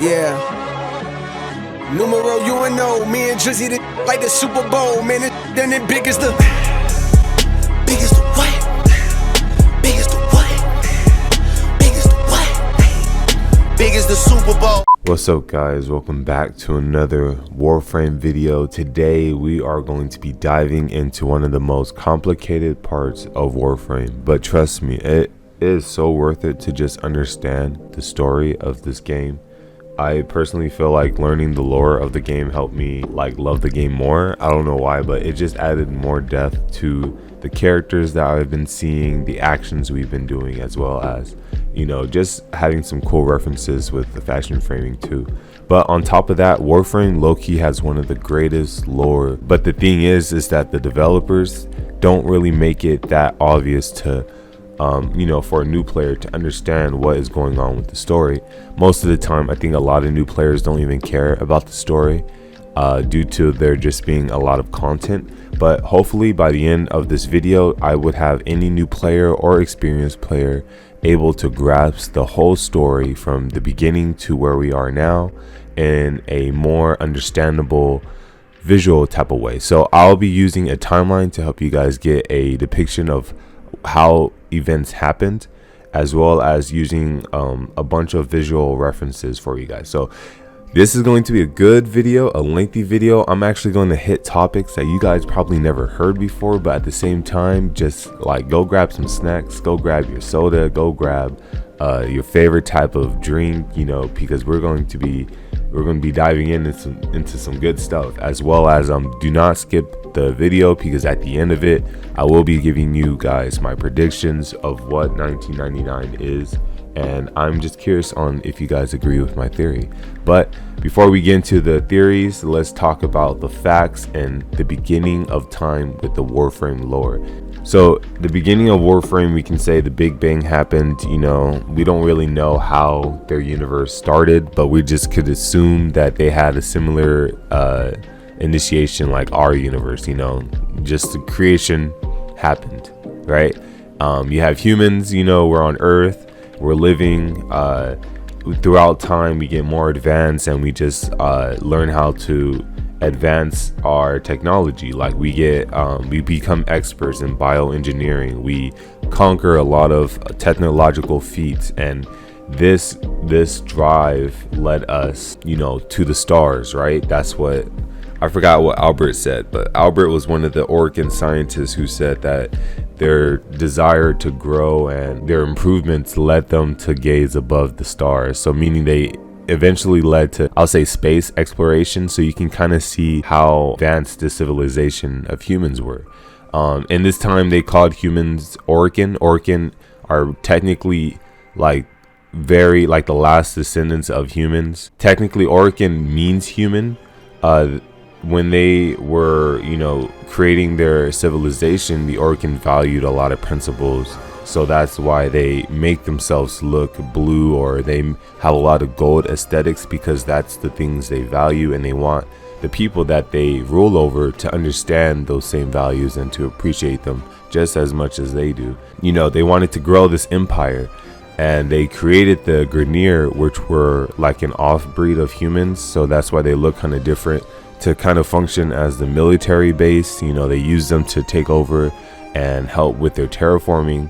Yeah. Numero UNO, me and Drizzy like the Super Bowl, man. Then it big as the what? Big as the what? Big as the what? Big as the Super Bowl. What's up, guys? Welcome back to another Warframe video. Today we are going to be diving into one of the most complicated parts of Warframe, but trust me, it is so worth it to just understand the story of this game. I personally feel like learning the lore of the game helped me love the game more. I don't know why, but it just added more depth to the characters that I've been seeing, the actions we've been doing, as well as, you know, just having some cool references with the fashion framing too. But on top of that, Warframe low-key has one of the greatest lore. But the thing is that the developers don't really make it that obvious to you know, for a new player to understand what is going on with the story. Most of the time, I think a lot of new players don't even care about the story due to there just being a lot of content. But hopefully by the end of this video, I would have any new player or experienced player able to grasp the whole story from the beginning to where we are now in a more understandable visual type of way. So I'll be using a timeline to help you guys get a depiction of how events happened, as well as using a bunch of visual references for you guys. So this is going to be a good video, a lengthy video. I'm actually going to hit topics that you guys probably never heard before, but at the same time, just go grab some snacks, go grab your soda, go grab your favorite type of drink, you know, because we're going to be diving into some good stuff, as well as do not skip the video, because at the end of it I will be giving you guys my predictions of what 1999 is, and I'm just curious on if you guys agree with my theory. But before we get into the theories, let's talk about the facts and the beginning of time with the Warframe lore. So the beginning of Warframe, we can say the Big Bang happened. You know, we don't really know how their universe started, but we just could assume that they had a similar initiation like our universe. You know, just the creation happened, right? You have humans, you know, we're on Earth, we're living. Throughout time, we get more advanced, and we just learn how to advance our technology. We become experts in bioengineering, we conquer a lot of technological feats, and this drive led us, you know, to the stars, right? That's what I forgot what Albert said, but Albert was one of the Oregon scientists who said that their desire to grow and their improvements led them to gaze above the stars. So meaning they eventually led to, I'll say, space exploration. So you can kind of see how advanced the civilization of humans were. In this time, they called humans Orkin. Orkin are technically very the last descendants of humans. Technically, Orkin means human. When they were, you know, creating their civilization, the Orkin valued a lot of principles. So that's why they make themselves look blue, or they have a lot of gold aesthetics, because that's the things they value, and they want the people that they rule over to understand those same values and to appreciate them just as much as they do. You know, they wanted to grow this empire, and they created the Grineer, which were like an off-breed of humans. So that's why they look kind of different, to kind of function as the military base. You know, they used them to take over and help with their terraforming.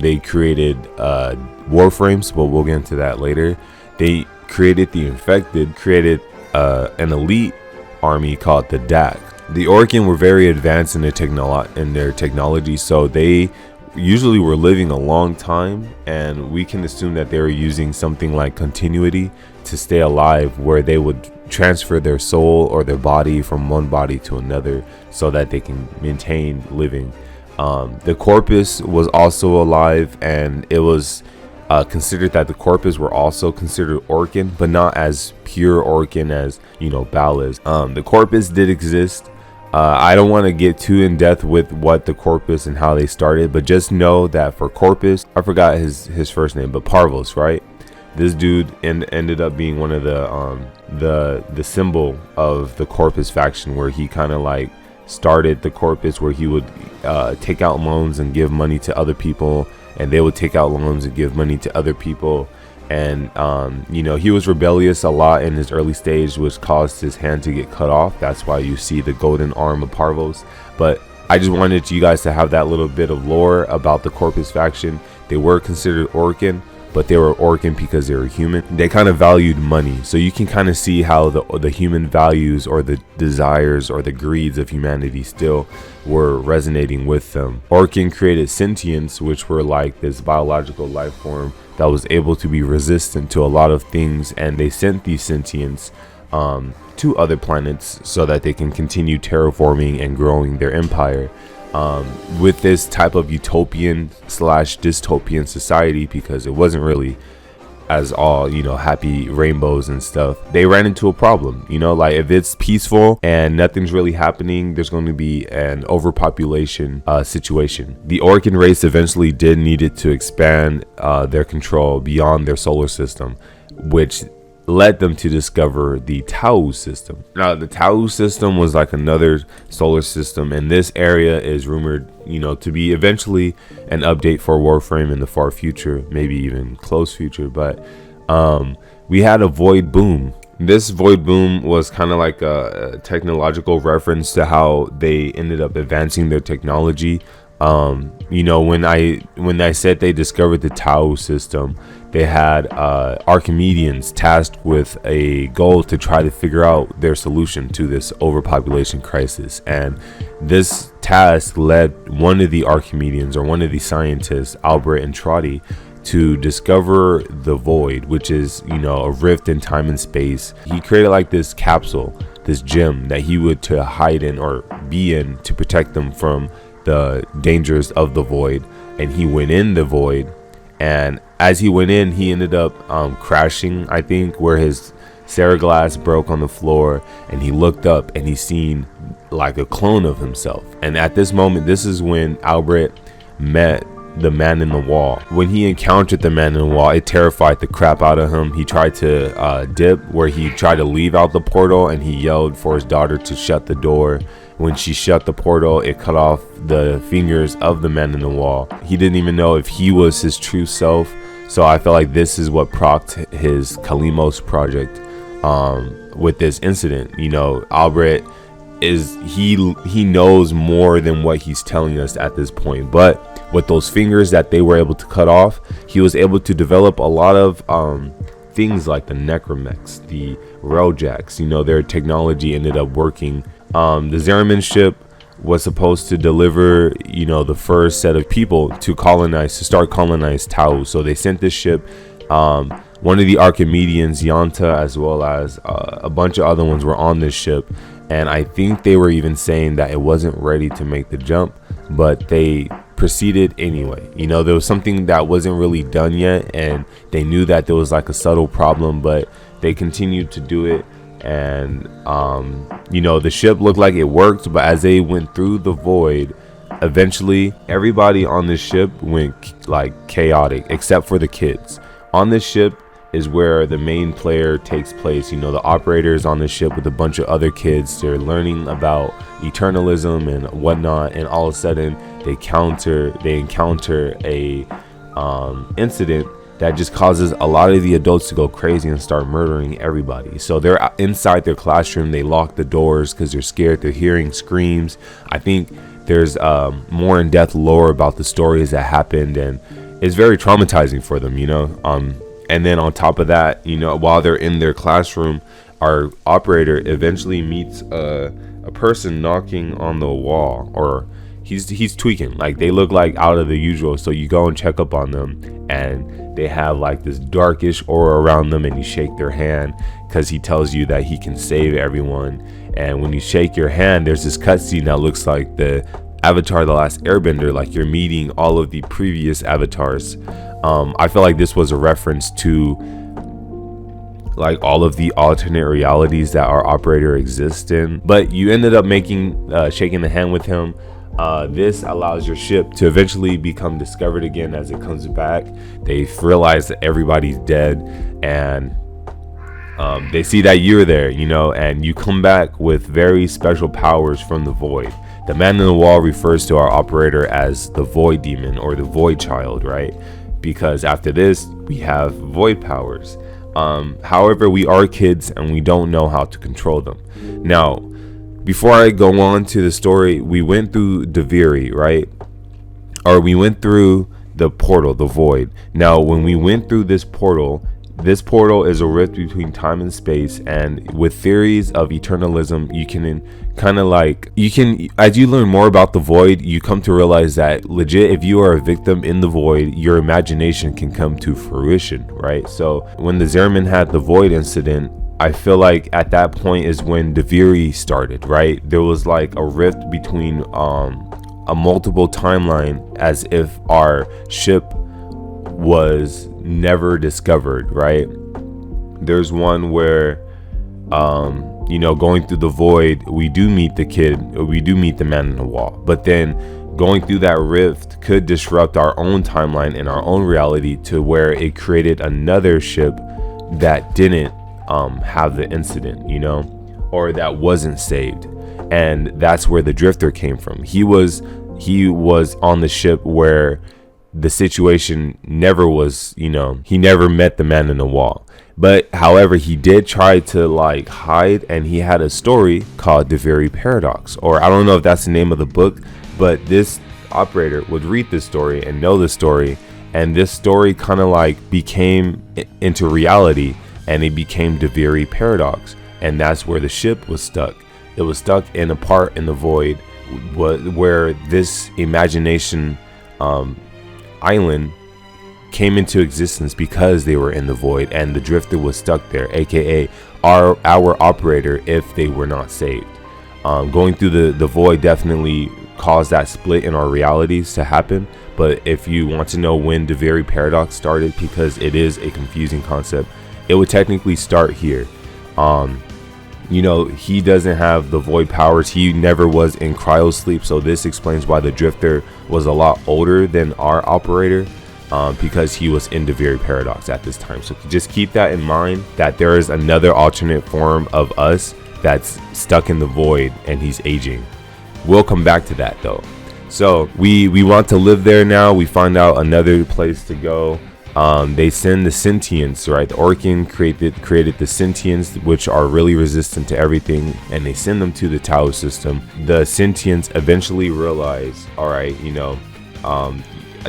They created Warframes, but we'll get into that later. They created the Infected, created an elite army called the DAC. The Orkin were very advanced in their technology, so they usually were living a long time, and we can assume that they were using something like continuity to stay alive, where they would transfer their soul or their body from one body to another so that they can maintain living. The Corpus was also alive, and it was considered that the Corpus were also considered Orkin, but not as pure Orkin as, you know, Bal is. The Corpus did exist. I don't want to get too in depth with what the Corpus and how they started, but just know that for Corpus, I forgot his first name, but Parvos, right? This dude ended up being one of the symbol of the Corpus faction, where he kind of started the Corpus, where he would take out loans and give money to other people, and they would take out loans and give money to other people, And he was rebellious a lot in his early stage, which caused his hand to get cut off. That's why you see the golden arm of Parvos. But I just wanted you guys to have that little bit of lore about the Corpus faction. They were considered Orcan, but they were Orcan because they were human. They kind of valued money, so you can kind of see how the human values or the desires or the greeds of humanity still were resonating with them. Orcan created sentience, which were like this biological life form that was able to be resistant to a lot of things, and they sent these sentients to other planets so that they can continue terraforming and growing their empire. With this type of utopian / dystopian society, because it wasn't really as all happy rainbows and stuff, they ran into a problem. Like if it's peaceful and nothing's really happening, there's going to be an overpopulation situation. The Orcan race eventually did needed to expand their control beyond their solar system, which led them to discover the Tau system. Now the Tau system was like another solar system, and this area is rumored to be eventually an update for Warframe in the far future, maybe even close future. But we had a void boom. This void boom was kind of like a technological reference to how they ended up advancing their technology. When I said they discovered the Tau system, they had Archimedeans tasked with a goal to try to figure out their solution to this overpopulation crisis. And this task led one of the Archimedeans, or one of the scientists, Albert Entrati, to discover the void, which is a rift in time and space. He created like this capsule, this gem that he would to hide in or be in to protect them from the dangers of the void. And he went in the void, and as he went in, he ended up crashing, I think, where his Ceraglass broke on the floor, and he looked up and he seen like a clone of himself. And at this moment, this is when Albert met the man in the wall. When he encountered the man in the wall, it terrified the crap out of him. He tried to dip, where he tried to leave out the portal, and he yelled for his daughter to shut the door. When she shut the portal, it cut off the fingers of the man in the wall. He didn't even know if he was his true self. So I feel like this is what procked his Kalimos project with this incident. Albert he knows more than what he's telling us at this point. But with those fingers that they were able to cut off, he was able to develop a lot of things like the Necromechs, the Railjacks. Their technology ended up working. The Zeramin ship was supposed to deliver, the first set of people to start colonize Tau. So they sent this ship. One of the Archimedeans, Yanta, as well as a bunch of other ones were on this ship. And I think they were even saying that it wasn't ready to make the jump, but they proceeded anyway. There was something that wasn't really done yet, and they knew that there was like a subtle problem, but they continued to do it. And the ship looked like it worked, but as they went through the void, eventually everybody on this ship went like chaotic, except for the kids. On this ship is where the main player takes place. The operators on the ship with a bunch of other kids. They're learning about eternalism and whatnot, and all of a sudden they encounter a incident that just causes a lot of the adults to go crazy and start murdering everybody. So they're inside their classroom. They lock the doors because they're scared. They're hearing screams. I think there's more in-depth lore about the stories that happened, and it's very traumatizing for them, and then on top of that, while they're in their classroom, our operator eventually meets a person knocking on the wall, or he's tweaking. Like they look like out of the usual. So you go and check up on them, and they have like this darkish aura around them, and you shake their hand because he tells you that he can save everyone. And when you shake your hand, there's this cutscene that looks like the Avatar: The Last Airbender, like you're meeting all of the previous avatars. I feel like this was a reference to like all of the alternate realities that our operator exists in. But you ended up shaking the hand with him. This allows your ship to eventually become discovered again as it comes back. They realize that everybody's dead, and they see that you're there, and you come back with very special powers from the void. The man in the wall refers to our operator as the void demon, or the void child, right? Because after this, we have void powers. However, we are kids and we don't know how to control them. Now, before I go on to the story, we went through Deviri, right? Or we went through the portal, the void. Now, when we went through this portal is a rift between time and space, and with theories of eternalism, you can kind of like, as you learn more about the void, you come to realize that legit, if you are a victim in the void, your imagination can come to fruition, right? So when the Zerman had the void incident, I feel like at that point is when Deviri started, right? There was like a rift between a multiple timeline, as if our ship was never discovered, right? There's one where going through the void, we do meet the man in the wall, but then going through that rift could disrupt our own timeline and our own reality, to where it created another ship that didn't have the incident, or that wasn't saved. And that's where the drifter came from. He was on the ship where the situation never was, he never met the man in the wall. But however, he did try to like hide, and he had a story called Deviri Paradox, or I don't know if that's the name of the book, but this operator would read this story and know the story, and this story kind of like became into reality, and it became Deviri Paradox, and that's where the ship was stuck. It was stuck in a part in the void where this imagination island came into existence because they were in the void, and the drifter was stuck there, aka our operator, if they were not saved. Going through the void definitely caused that split in our realities to happen. But if you want to know when Deviri Paradox started, because it is a confusing concept, it would technically start here. He doesn't have the void powers. He never was in cryosleep, so this explains why the drifter was a lot older than our operator, because he was in Deviri Paradox at this time. So just keep that in mind, that there is another alternate form of us that's stuck in the void, and he's aging. We'll come back to that though. So we want to live there now. We find out another place to go. They send the sentients, right? The Orkin created the sentients, which are really resistant to everything, and they send them to the Tau system. The sentients eventually realize, all right,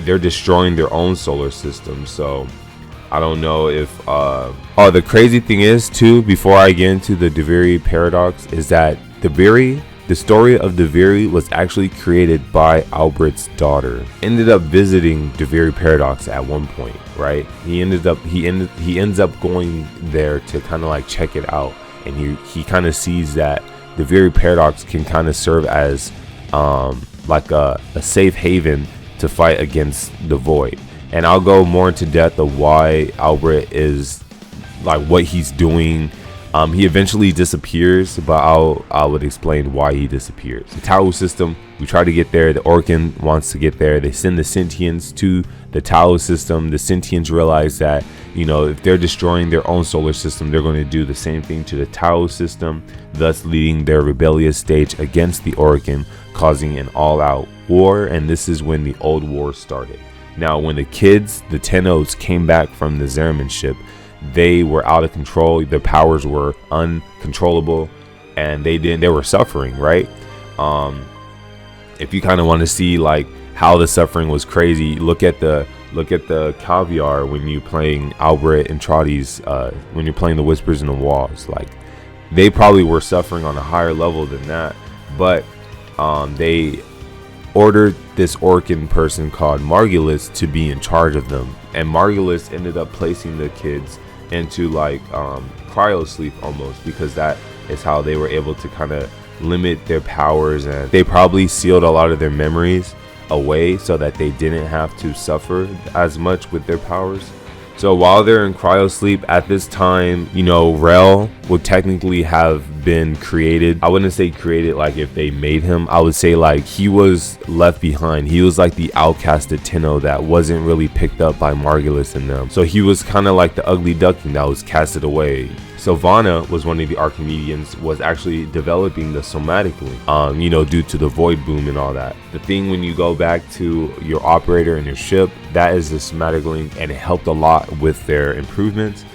they're destroying their own solar system. So I don't know if the crazy thing is too, before I get into the Deviri Paradox, is that the story of Deviri was actually created by Albert's daughter. Ended up visiting Deviri Paradox at one point, right? He ends up going there to kind of like check it out, and he kind of sees that Deviri Paradox can kind of serve as like a safe haven to fight against the void. And I'll go more into depth of why Albert is like what he's doing. He eventually disappears, but I would explain why he disappears. The Tau system, we try to get there. The Orkin wants to get there. They send the sentients to the Tau system. The sentients realize that, if they're destroying their own solar system, they're going to do the same thing to the Tau system, thus leading their rebellious stage against the Orkin, causing an all-out war. And this is when the old war started. Now, when the Tennos came back from the Zerman ship, they were out of control. Their powers were uncontrollable, and they were suffering, right? If you kind of want to see like how the suffering was crazy, look at the caviar when you playing Albert and Trotty's when you're playing the Whispers in the Walls. Like, they probably were suffering on a higher level than that, but they ordered this Orkin person called Margulis to be in charge of them, and Margulis ended up placing the kids into like cryo sleep almost, because that is how they were able to kind of limit their powers, and they probably sealed a lot of their memories away so that they didn't have to suffer as much with their powers. So while they're in cryo sleep at this time, Rel would technically have been created. I wouldn't say created like if they made him. I would say like he was left behind. He was like the outcasted Tenno that wasn't really picked up by Margulis and them. So he was kind of like the ugly duckling that was casted away. Sylvana was one of the Archimedeans, was actually developing the somatic link, due to the void boom and all that. The thing when you go back to your operator and your ship, that is the somatic link, and it helped a lot with their improvements.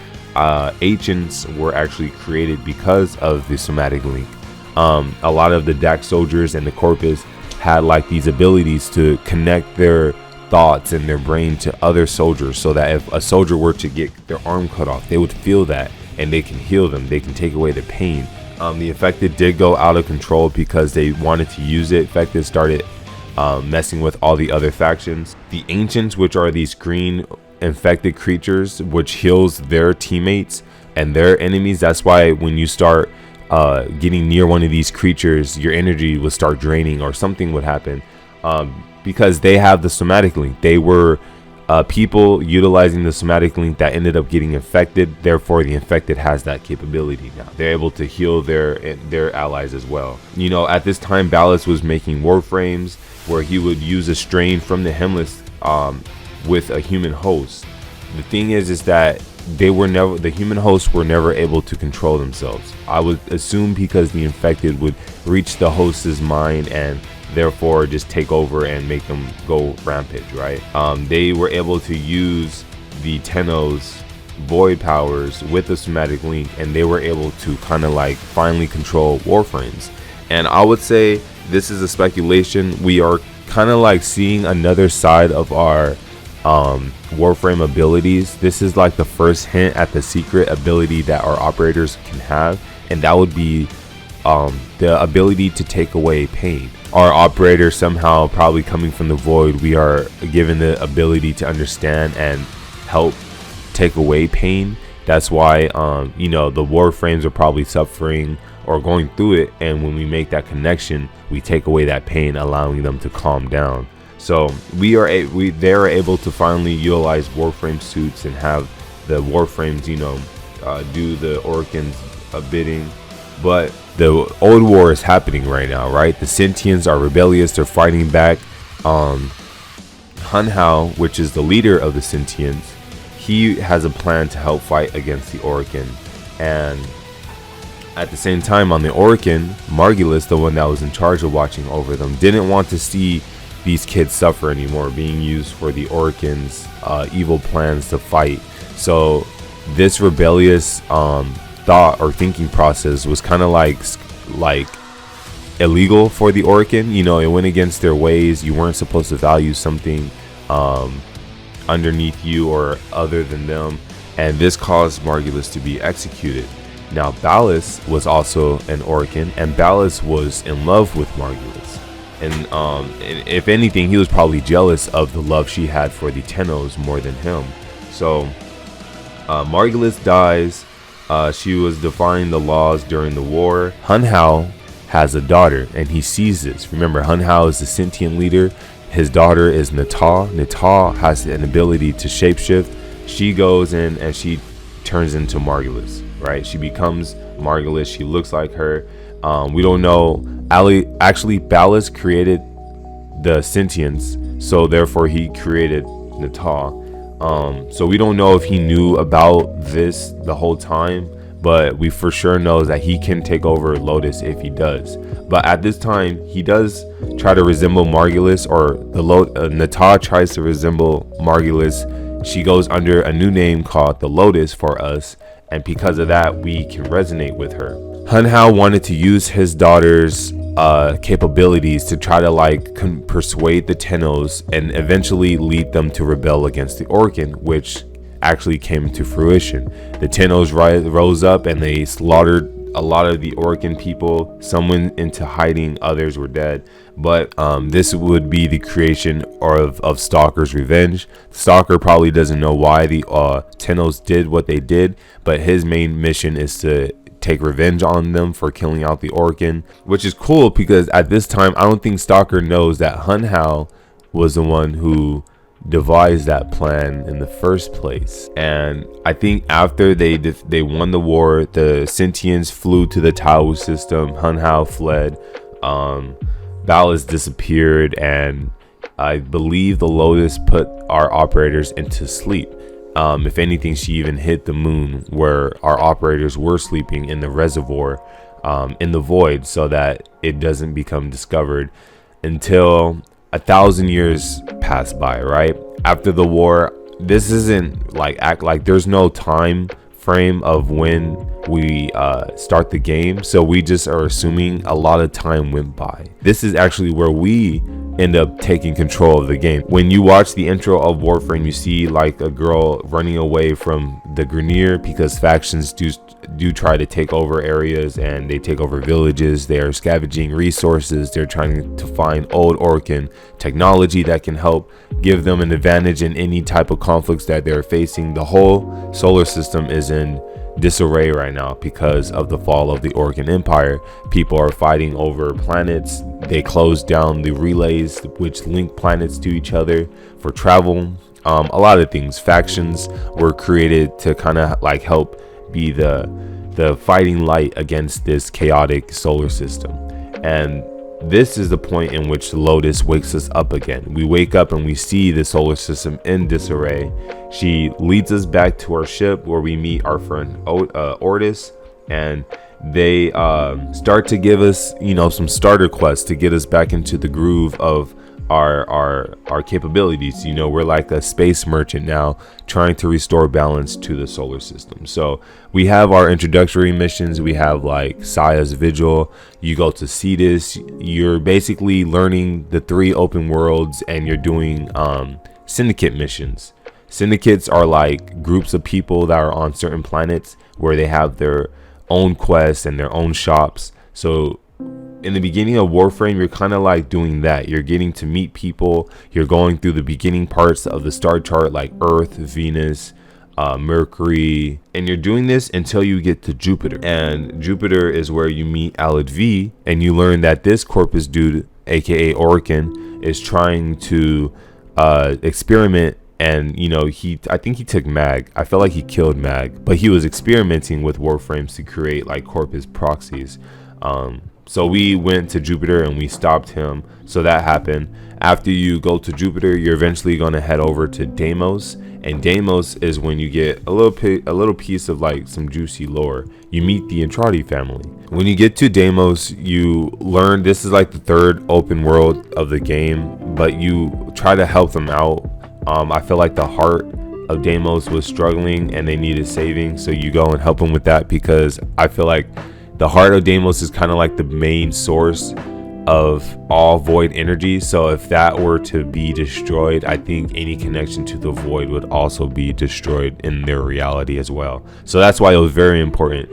Ancients were actually created because of the somatic link. A lot of the DAC soldiers and the corpus had like these abilities to connect their thoughts and their brain to other soldiers, so that if a soldier were to get their arm cut off, they would feel that and they can heal them, they can take away the pain. The Infected did go out of control because they wanted to use it. Infected started messing with all the other factions. The Ancients, which are these green infected creatures, which heals their teammates and their enemies. That's why when you start getting near one of these creatures, your energy will start draining or something would happen, because they have the somatic link. They were people utilizing the somatic link that ended up getting infected. Therefore, the Infected has that capability now. They're able to heal their allies as well. You know, at this time, Ballas was making Warframes where he would use a strain from the Hemless with a human host. The thing is that the human hosts were never able to control themselves. I would assume because the Infected would reach the host's mind and therefore just take over and make them go rampage, right? They were able to use the Tenno's void powers with the somatic link, and they were able to kind of like finally control Warframes. And I would say this is a speculation. We are kind of like seeing another side of our Warframe abilities. This is like the first hint at the secret ability that our operators can have, and that would be the ability to take away pain. Our operator, somehow probably coming from the void, we are given the ability to understand and help take away pain. That's why you know, the Warframes are probably suffering or going through it, and when we make that connection, we take away that pain, allowing them to calm down. So they are able to finally utilize Warframe suits and have the Warframes, you know, do the Oricans bidding. But the old war is happening right now, right? The Sentients are rebellious, they're fighting back. Hun Hao, which is the leader of the Sentients, he has a plan to help fight against the Orican. And at the same time, on the Orican, Margulis, the one that was in charge of watching over them, didn't want to see these kids suffer anymore, being used for the Oricans' evil plans to fight. So this rebellious thought or thinking process was kind of like illegal for the Orican. You know, it went against their ways. You weren't supposed to value something underneath you or other than them, and this caused Margulis to be executed. Now Ballas was also an Orican, and Ballas was in love with Margulis, and if anything, he was probably jealous of the love she had for the Tennos more than him. So Margulis dies. She was defying the laws during the war. Hun Hao has a daughter, and he sees this. Remember, Hun Hao is the sentient leader. His daughter is Nata. Nata has an ability to shapeshift. She goes in and she turns into Margulis, right? She becomes Margulis. She looks like her. We don't know. Actually, Ballas created the sentients, so therefore he created Nata. So we don't know if he knew about this the whole time, but we for sure know that he can take over Lotus if he does. But at this time, he does try to resemble Margulis, or Nata tries to resemble Margulis. She goes under a new name called the Lotus for us, and because of that, we can resonate with her. Hun Hao wanted to use his daughter's capabilities to try to persuade the Tennos and eventually lead them to rebel against the Orcan, which actually came to fruition. The Tennos rose up and they slaughtered a lot of the Orcan people. Some went into hiding, others were dead. But this would be the creation of Stalker's revenge. Stalker probably doesn't know why the Tennos did what they did, but his main mission is to take revenge on them for killing out the Orcan, which is cool because at this time I don't think Stalker knows that Hun Hao was the one who devised that plan in the first place. And I think after they won the war, the Sentients flew to the Tau system. Hun Hao fled. Ballas disappeared, and I believe the Lotus put our operators into sleep. If anything, she even hit the moon where our operators were sleeping in the reservoir, in the void, so that it doesn't become discovered until 1,000 years pass by, right? after the war. This isn't like act like there's no time frame of when we start the game, so we just are assuming a lot of time went by. This is actually where we end up taking control of the game. When you watch the intro of Warframe, you see like a girl running away from the Grenier because factions do try to take over areas, and they take over villages. They are scavenging resources. They're trying to find old Orcan technology that can help give them an advantage in any type of conflicts that they're facing. The whole solar system is in disarray right now because of the fall of the Orcan Empire. People are fighting over planets. They closed down the relays which link planets to each other for travel. A lot of things. Factions were created to kind of like help be the fighting light against this chaotic solar system. And this is the point in which Lotus wakes us up again. We wake up and we see the solar system in disarray. She leads us back to our ship where we meet our friend Ortis, and they start to give us, you know, some starter quests to get us back into the groove of our capabilities. You know, we're like a space merchant now, trying to restore balance to the solar system. So we have our introductory missions. We have like Saya's Vigil. You go to Cetus. You're basically learning the 3 open worlds, and you're doing syndicate missions. Syndicates are like groups of people that are on certain planets where they have their own quests and their own shops. So in the beginning of Warframe, you're kind of like doing that. You're getting to meet people. You're going through the beginning parts of the star chart like Earth, Venus, Mercury, and you're doing this until you get to Jupiter. And Jupiter is where you meet Alid V, and you learn that this Corpus dude, aka Orcan, is trying to experiment. And you know, I think he took Mag. I felt like he killed Mag, but he was experimenting with Warframes to create like Corpus proxies. So we went to Jupiter and we stopped him. So that happened. After you go to Jupiter, you're eventually going to head over to Deimos, and Deimos is when you get a little piece of like some juicy lore. You meet the Entrati family. When you get to Deimos, you learn this is like the 3rd open world of the game, but you try to help them out. I feel like the heart of Deimos was struggling and they needed saving, so you go and help them with that, because I feel like the heart of Deimos is kind of like the main source of all void energy. So if that were to be destroyed, I think any connection to the void would also be destroyed in their reality as well. So that's why it was very important.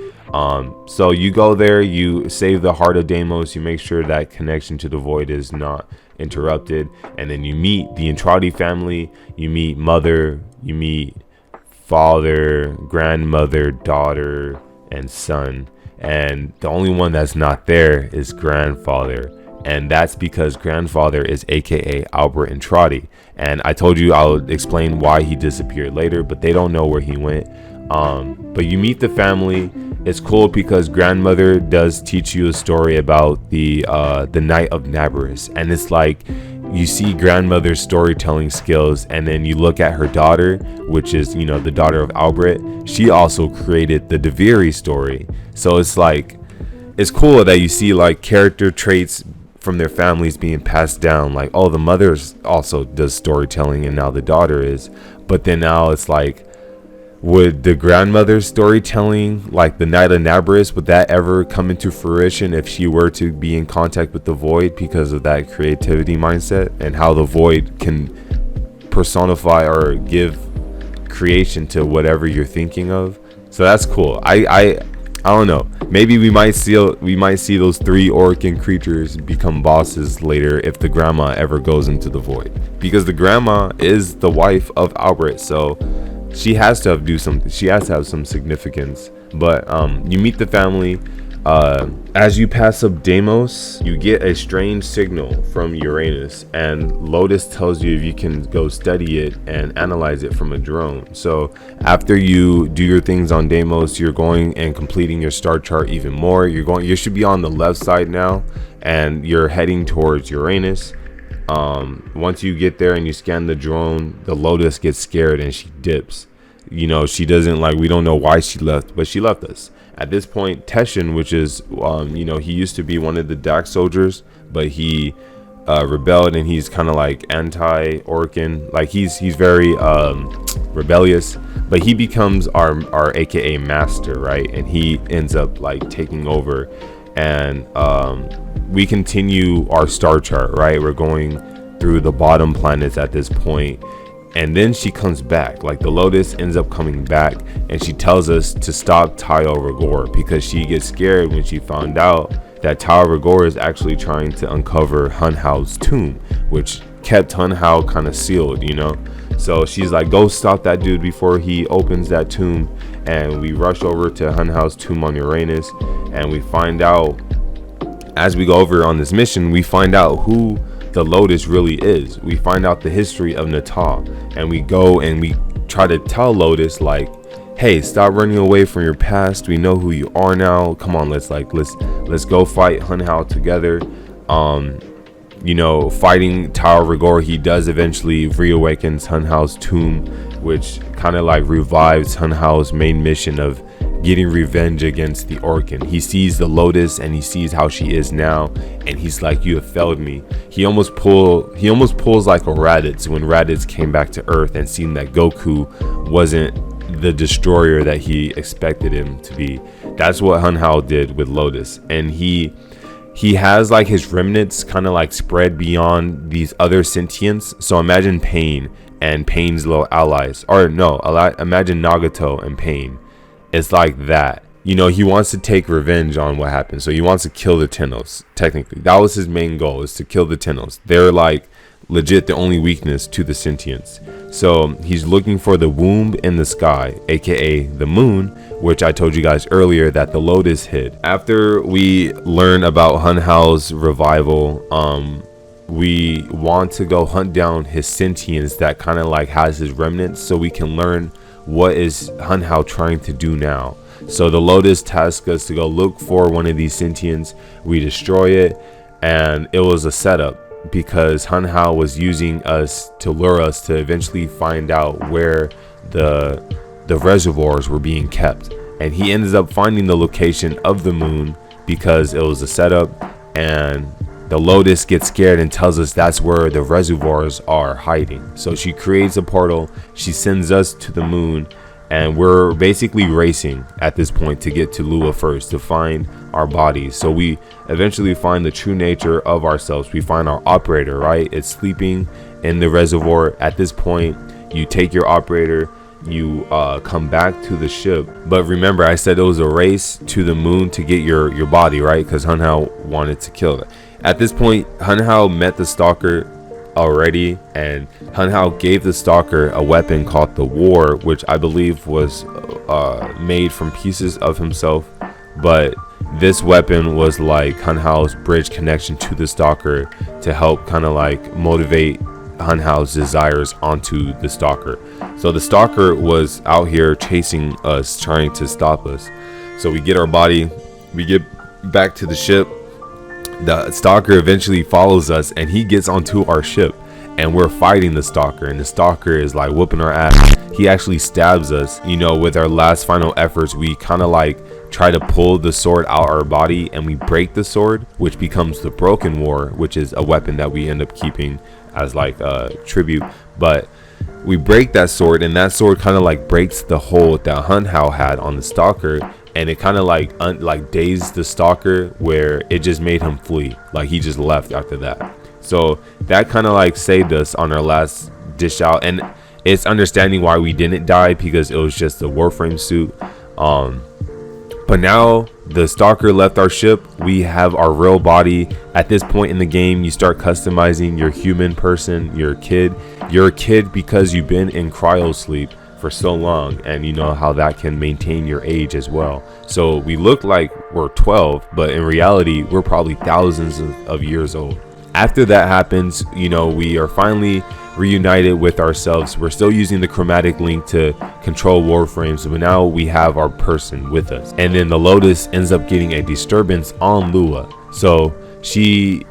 So you go there, you save the heart of Deimos, you make sure that connection to the void is not interrupted, and then you meet the Entrati family. You meet mother, you meet father, grandmother, daughter, and son. And the only one that's not there is grandfather, and that's because grandfather is aka Albert Entrati. And I told you I'll explain why he disappeared later, but they don't know where he went. But you meet the family. It's cool because grandmother does teach you a story about the night of Nabarus, and it's like you see grandmother's storytelling skills, and then you look at her daughter, which is, you know, the daughter of Albert. She also created the Deviri story. So it's like, it's cool that you see like character traits from their families being passed down. Like, oh, the mother also does storytelling, and now the daughter is. But then now it's like, would the grandmother's storytelling, like the Night of Nabarus, would that ever come into fruition if she were to be in contact with the void, because of that creativity mindset and how the void can personify or give creation to whatever you're thinking of? So that's cool. I don't know. Maybe we might see those 3 Orcan creatures become bosses later if the grandma ever goes into the void, because the grandma is the wife of Albert, so she has to have some significance. But you meet the family. As you pass up Deimos, you get a strange signal from Uranus, and Lotus tells you if you can go study it and analyze it from a drone. So after you do your things on Deimos, you're going and completing your star chart even more. You should be on the left side now, and you're heading towards Uranus. Once you get there and you scan the drone, the Lotus gets scared and she dips. You know, she doesn't, like, we don't know why she left, but she left us. At this point, Teshin, which is, you know, he used to be one of the Dax soldiers, but he rebelled, and he's kind of like anti-Orcan. Like he's very rebellious, but he becomes our AKA master, right? And he ends up like taking over, and we continue our star chart, right? We're going through the bottom planets at this point, and then she comes back. Like the Lotus ends up coming back, and she tells us to stop Tayo Rigor because she gets scared when she found out that Tayo Rigor is actually trying to uncover Hun Hao's tomb, which kept Hun Hao kind of sealed, you know. So she's like, go stop that dude before he opens that tomb. And we rush over to Hun Hao's tomb on Uranus, and we find out, as we go over on this mission, we find out who the Lotus really is. We find out the history of Natal, and we go and we try to tell Lotus like, hey, stop running away from your past. We know who you are now. Come on, let's go fight Hun Hao together. You know, fighting Tayo Rigor, he does eventually reawakens Hun Hao's tomb, which kind of like revives Hun Hao's main mission of getting revenge against the Orcan. He sees the Lotus and he sees how she is now, and he's like, you have failed me. He almost pulls like a Raditz when Raditz came back to Earth and seen that Goku wasn't the destroyer that he expected him to be. That's what Hun Hao did with Lotus, and he has like his remnants kind of like spread beyond these other sentients. So imagine Pain and Pain's little allies, or no, imagine Nagato and Pain. It's like that, you know. He wants to take revenge on what happened, so he wants to kill the Tennos. Technically that was his main goal, is to kill the Tennos. They're like legit the only weakness to the sentients. So he's looking for the womb in the sky, aka the moon, which I told you guys earlier that the Lotus hid. After we learn about Hun Hao's revival, we want to go hunt down his sentience that kind of like has his remnants, so we can learn what is Hun Hao trying to do now. So the Lotus tasked us to go look for one of these sentients. We destroy it, and it was a setup because Hun Hao was using us to lure us to eventually find out where the reservoirs were being kept, and he ends up finding the location of the moon because it was a setup. And the Lotus gets scared and tells us that's where the reservoirs are hiding. So she creates a portal, she sends us to the moon, and we're basically racing at this point to get to Lua first to find our bodies. So we eventually find the true nature of ourselves. We find our operator, right? It's sleeping in the reservoir. At this point, you take your operator, you come back to the ship. But remember, I said it was a race to the moon to get your body, right? Because Hun Hao wanted to kill it. At this point, Hun Hao met the Stalker already, and Hun Hao gave the Stalker a weapon called the War, which I believe was made from pieces of himself. But this weapon was like Hun Hao's bridge connection to the Stalker to help kind of like motivate Hun Hao's desires onto the Stalker. So the Stalker was out here chasing us, trying to stop us. So we get our body, we get back to the ship. The Stalker eventually follows us, and he gets onto our ship, and we're fighting the Stalker, and the Stalker is like whooping our ass. He actually stabs us, you know. With our last final efforts, we kind of like try to pull the sword out our body, and we break the sword, which becomes the Broken War, which is a weapon that we end up keeping as like a tribute. But we break that sword, and that sword kind of like breaks the hold that Hun Hao had on the Stalker, and it kind of like dazed the Stalker, where it just made him flee. Like he just left after that. So that kind of like saved us on our last dish out, and it's understanding why we didn't die, because it was just a Warframe suit. But now the Stalker left our ship. We have our real body. At this point in the game, you start customizing your human person, your kid. You're a kid because you've been in cryo sleep for so long, and you know how that can maintain your age as well. So we look like we're 12, but in reality we're probably thousands of years old. After that happens, you know, we are finally reunited with ourselves. We're still using the chromatic link to control Warframes, but now we have our person with us. And then the Lotus ends up getting a disturbance on Lua, so she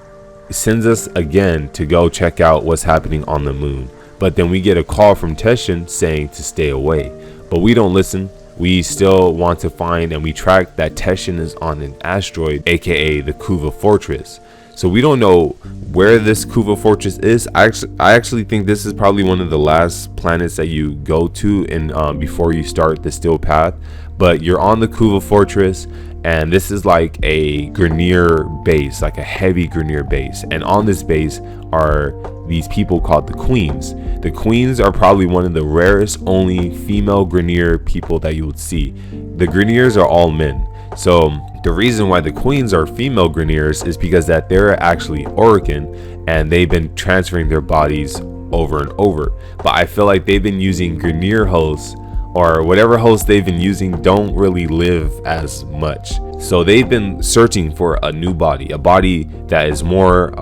sends us again to go check out what's happening on the moon. But then we get a call from Teshin saying to stay away, but we don't listen. We still want to find, and we track that Teshin is on an asteroid, aka the Kuva Fortress. So we don't know where this Kuva fortress is. I actually think this is probably one of the last planets that you go to in before you start the Steel Path. But you're on the Kuva fortress, and this is like a Grineer base, like a heavy Grineer base. And on this base are these people called the Queens. The Queens are probably one of the rarest only female Grineer people that you would see. The Grineers are all men. So the reason why the Queens are female Grineers is because that they're actually Orokin, and they've been transferring their bodies over and over. But I feel like they've been using Grineer hosts, or whatever hosts they've been using don't really live as much. So they've been searching for a new body, a body that is more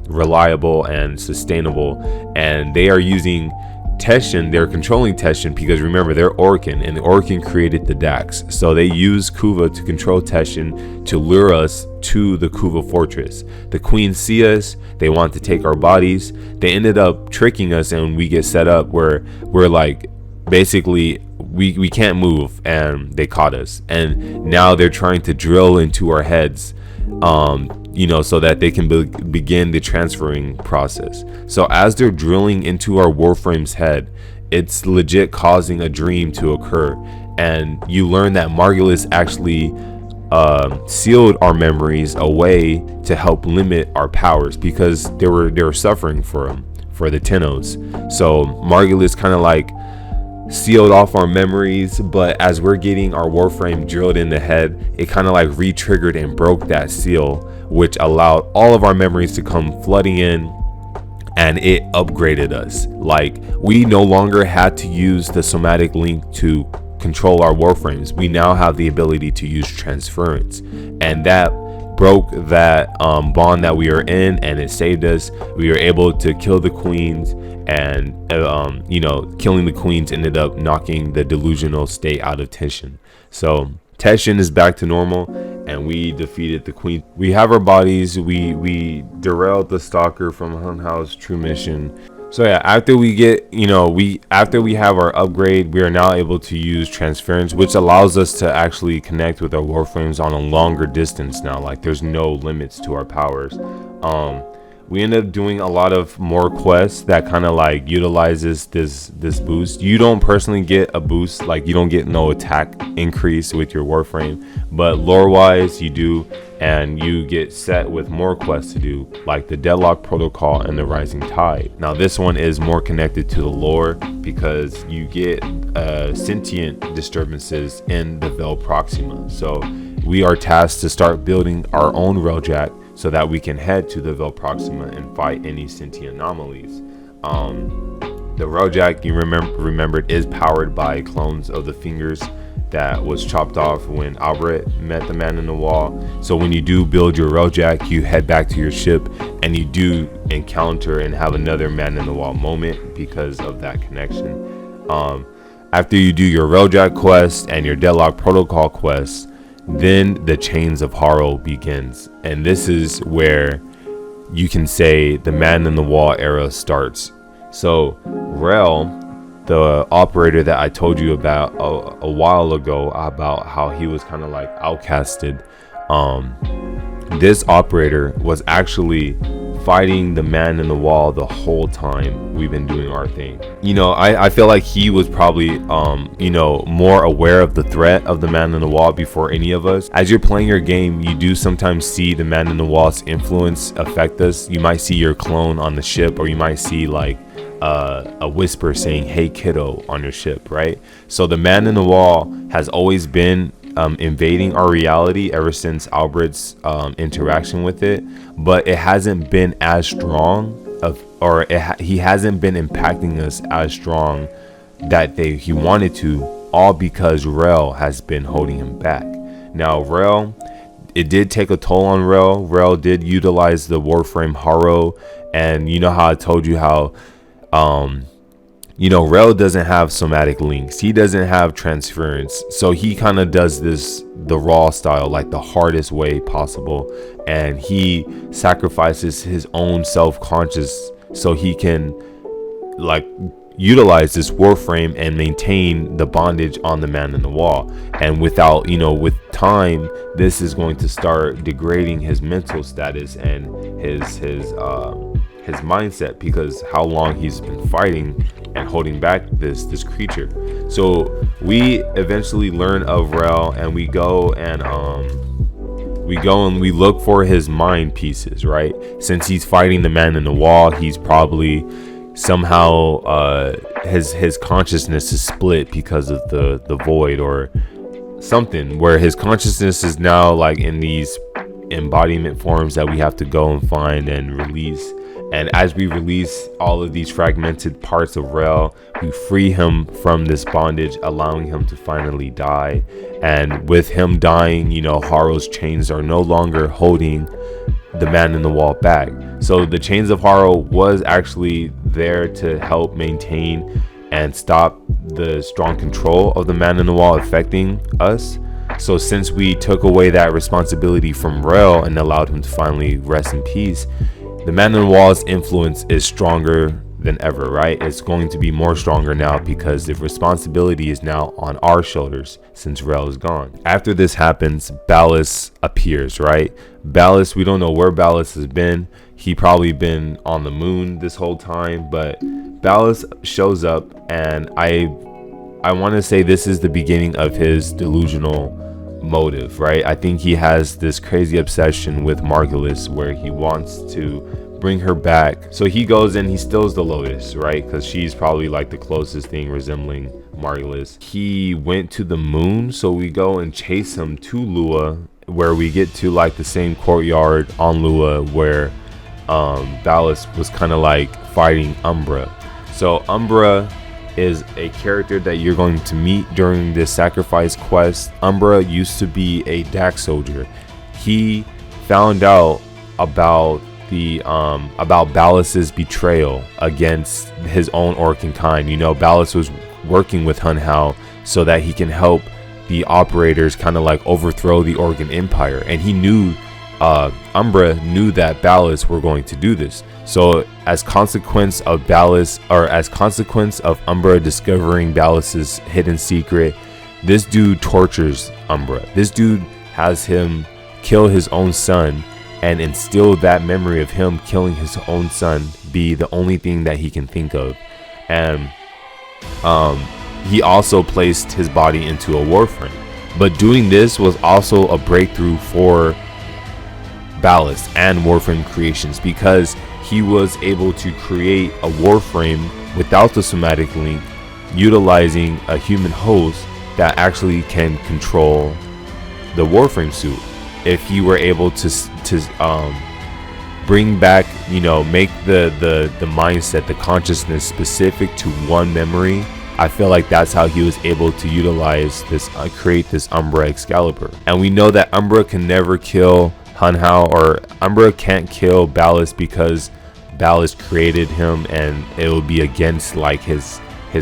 reliable and sustainable. And they are using Teshin, they're controlling Teshin because remember, they're Orokin, and the Orokin created the Dax. So they use Kuva to control Teshin to lure us to the Kuva fortress. The Queens see us, they want to take our bodies. They ended up tricking us, and we get set up where we're like, basically we can't move, and they caught us. And now they're trying to drill into our heads, so that they can begin the transferring process. So as they're drilling into our Warframe's head, it's legit causing a dream to occur. And you learn that Margulis actually sealed our memories away to help limit our powers, because they were suffering for the Tennos. So Margulis kind of like sealed off our memories, but as we're getting our Warframe drilled in the head, it kind of like re-triggered and broke that seal, which allowed all of our memories to come flooding in, and it upgraded us. Like, we no longer had to use the somatic link to control our Warframes. We now have the ability to use transference, and that broke that bond that we were in, and it saved us. We were able to kill the Queens, and killing the Queens ended up knocking the delusional state out of Teshin. So Teshin is back to normal, and we defeated the Queen. We have our bodies. We derailed the Stalker from Hun Hao's true mission. So yeah, after we get, after we have our upgrade, we are now able to use transference, which allows us to actually connect with our Warframes on a longer distance now. Like, there's no limits to our powers. We end up doing a lot of more quests that kind of like utilizes this boost. You don't personally get a boost, like you don't get no attack increase with your Warframe, but lore wise you do, and you get set with more quests to do, like the Deadlock Protocol and the Rising Tide. Now this one is more connected to the lore because you get sentient disturbances in the Vel Proxima. So we are tasked to start building our own Railjack so that we can head to the Vel Proxima and fight any sentient anomalies. The Railjack, you remembered, is powered by clones of the fingers that was chopped off when Albert met the Man in the Wall. So when you do build your Railjack, you head back to your ship, and you do encounter and have another Man in the Wall moment because of that connection. After you do your Railjack quest and your Deadlock Protocol quest, then the Chains of Horror begins, and this is where you can say the Man in the Wall era starts. So Rel, the operator that I told you about a while ago, about how he was kind of like outcasted, this operator was actually fighting the Man in the Wall the whole time we've been doing our thing. I feel like he was probably more aware of the threat of the Man in the Wall before any of us. As you're playing your game, you do sometimes see the Man in the Wall's influence affect us. You might see your clone on the ship, or you might see like a whisper saying, "Hey kiddo," on your ship, right? So the Man in the Wall has always been invading our reality ever since Albert's interaction with it, but it hasn't been as strong he hasn't been impacting us as strong that he wanted to, all because Rel has been holding him back. Now Rel, it did take a toll on Rel. Rel did utilize the Warframe Haro, and you know how I told you how Rel doesn't have somatic links. He doesn't have transference. So he kind of does the raw style, like the hardest way possible. And he sacrifices his own self-conscious so he can, like, utilize this Warframe and maintain the bondage on the man in the wall. And without, with time, this is going to start degrading his mental status and his mindset, because how long he's been fighting and holding back this creature. So we eventually learn of Rel, and we go and we look for his mind pieces, right? Since he's fighting the man in the wall, he's probably somehow his consciousness is split because of the void or something, where his consciousness is now like in these embodiment forms that we have to go and find and release. And as we release all of these fragmented parts of Rel, we free him from this bondage, allowing him to finally die. And with him dying, Harrow's chains are no longer holding the man in the wall back. So the chains of Harrow was actually there to help maintain and stop the strong control of the man in the wall affecting us. So since we took away that responsibility from Rel and allowed him to finally rest in peace, the man in the wall's influence is stronger than ever, right? It's going to be more stronger now because the responsibility is now on our shoulders since Rel is gone. After this happens, Ballas appears, right? Ballas, we don't know where Ballas has been. He probably been on the moon this whole time, but Ballas shows up, and I want to say this is the beginning of his delusional motive, right? I think he has this crazy obsession with Margulis where he wants to bring her back. So he goes and he steals the Lotus, right? Because she's probably like the closest thing resembling Margulis. He went to the moon, so we go and chase him to Lua, where we get to like the same courtyard on Lua where Ballas was kind of like fighting Umbra. So Umbra is a character that you're going to meet during this sacrifice quest. Umbra used to be a Dax soldier. He found out about Ballas's betrayal against his own Orcan kind. Ballas was working with Hun Hao so that he can help the operators kind of like overthrow the Orcan Empire, and he knew Umbra knew that Ballas were going to do this. So as consequence of Umbra discovering Ballas's hidden secret, this dude tortures Umbra. This dude has him kill his own son and instill that memory of him killing his own son be the only thing that he can think of. And he also placed his body into a Warframe. But doing this was also a breakthrough for Ballas and Warframe Creations, because he was able to create a Warframe without the somatic link, utilizing a human host that actually can control the Warframe suit. If he were able to bring back, make the mindset, the consciousness specific to one memory, I feel like that's how he was able to utilize this, create this Umbra Excalibur. And we know that Umbra can never kill Hun Hao, or Umbra can't kill Ballas because Ballas created him and it will be against like his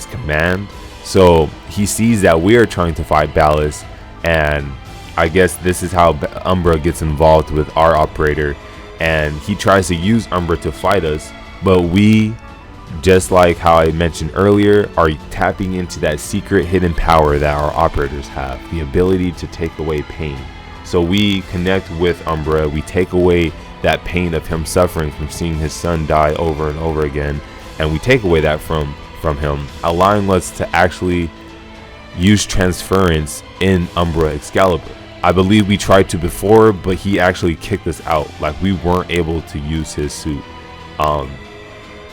command. So he sees that we are trying to fight Ballas, and I guess this is how Umbra gets involved with our operator, and he tries to use Umbra to fight us, but we, just like how I mentioned earlier, are tapping into that secret hidden power that our operators have, the ability to take away pain. So we connect with Umbra, we take away that pain of him suffering from seeing his son die over and over again, and we take away that from him, allowing us to actually use transference in Umbra Excalibur. I believe we tried to before, but he actually kicked us out. Like, we weren't able to use his suit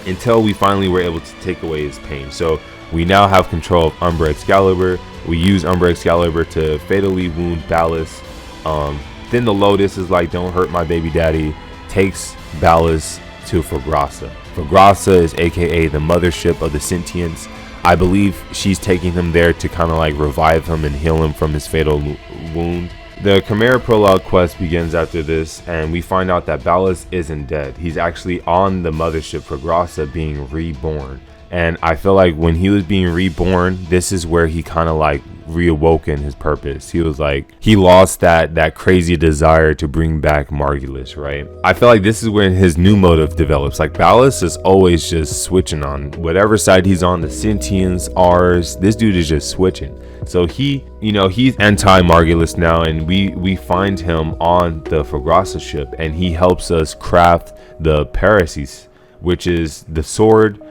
until we finally were able to take away his pain. So we now have control of Umbra Excalibur. We use Umbra Excalibur to fatally wound Ballas. Then the Lotus is like, don't hurt my baby daddy, takes Ballas to Fagrasa. Fagrasa is aka the mothership of the sentients. I believe she's taking him there to kind of like revive him and heal him from his fatal wound. The Chimera Prologue quest begins after this, and we find out that Ballas isn't dead. He's actually on the mothership Fagrasa being reborn. And I feel like when he was being reborn, this is where he kind of like reawoken his purpose. He was like, he lost that crazy desire to bring back Margulis, right? I feel like this is when his new motive develops. Like Ballast is always just switching on whatever side he's on, the Sentients, ours. This dude is just switching. So he, he's anti-Margulis now, and we find him on the Fragasa ship, and he helps us craft the Parasis, which is the sword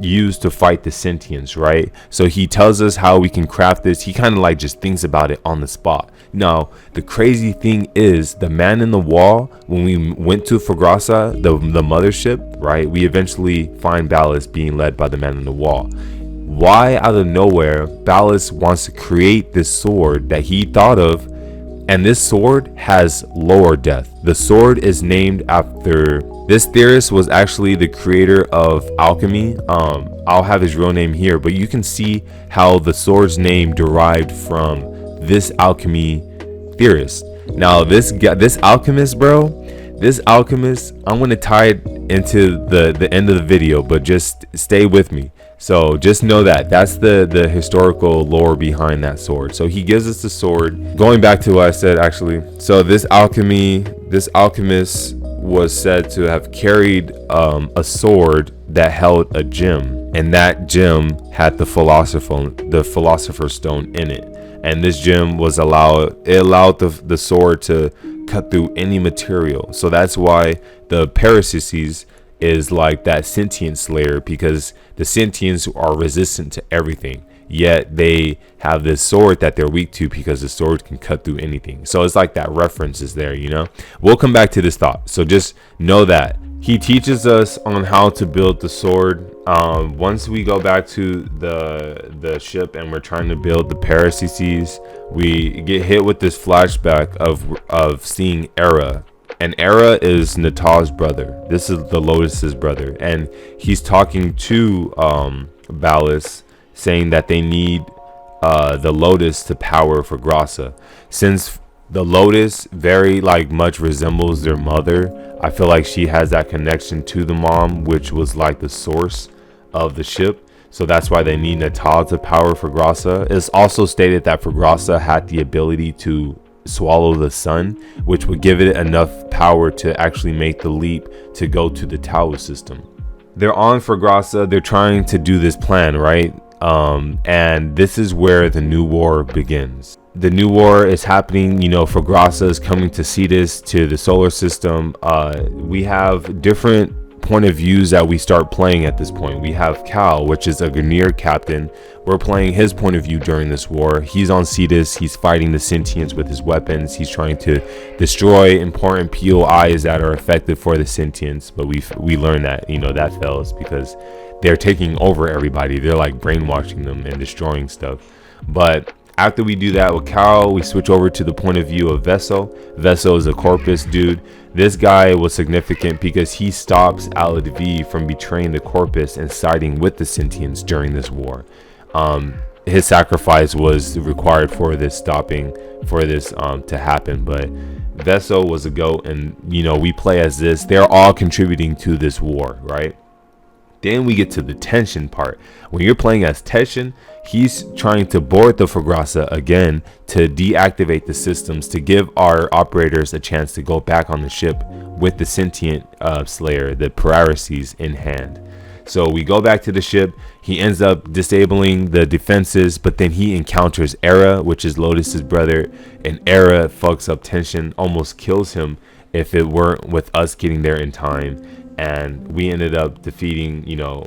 used to fight the Sentients, right? So he tells us how we can craft this. He kind of like just thinks about it on the spot. Now, the crazy thing is, the man in the wall, when we went to Fragasa, the mothership, right? We eventually find Ballast being led by the man in the wall. Why out of nowhere Ballast wants to create this sword that he thought of, and this sword has lower death. The sword is named after this theorist, was actually the creator of alchemy. I'll have his real name here, but you can see how the sword's name derived from this alchemy theorist. Now this alchemist, bro, this alchemist, I'm gonna tie it into the end of the video, but just stay with me. So just know that that's the historical lore behind that sword. So he gives us the sword. Going back to what I said, actually, so this alchemist was said to have carried a sword that held a gem, and that gem had the philosopher's stone in it. And this gem allowed the sword to cut through any material. So that's why the Parasis is like that sentient slayer, because the sentients are resistant to everything, yet they have this sword that they're weak to, because the sword can cut through anything. So it's like that reference is there, We'll come back to this thought, so just know that he teaches us on how to build the sword. Once we go back to the ship and we're trying to build the Parasis, we get hit with this flashback of seeing Era. And Era is Nata's brother. This is the Lotus's brother, and he's talking to Ballast, saying that they need the Lotus to power Fragasa. Since the Lotus very much resembles their mother, I feel like she has that connection to the mom, which was like the source of the ship. So that's why they need Nata to power Fragasa. It's also stated that Fragasa had the ability to swallow the sun, which would give it enough power to actually make the leap to go to the Tau system. They're on Fragasa, they're trying to do this plan, right? And this is where the new war begins. The new war is happening, Fragasa is coming to Cetus, to the solar system. We have different point of views that we start playing at this point. We have Cal, which is a Grineer captain. We're playing his point of view during this war. He's on Cetus. He's fighting the Sentients with his weapons. He's trying to destroy important POIs that are effective for the Sentients. But we learn that that fails, because they're taking over everybody. They're like brainwashing them and destroying stuff. But after we do that with Cal, we switch over to the point of view of Vesso. Vesso is a Corpus dude. This guy was significant because he stops Aladvi from betraying the Corpus and siding with the Sentients during this war. His sacrifice was required for this to happen, but Vesso was a goat, and we play as this. They're all contributing to this war, right? Then we get to the tension part. When you're playing as Tension, he's trying to board the Fragasa again to deactivate the systems, to give our operators a chance to go back on the ship with the sentient slayer, the Parasis, in hand. So we go back to the ship. He ends up disabling the defenses, but then he encounters Era, which is Lotus's brother, and Era fucks up Tension, almost kills him if it weren't with us getting there in time. And we ended up defeating,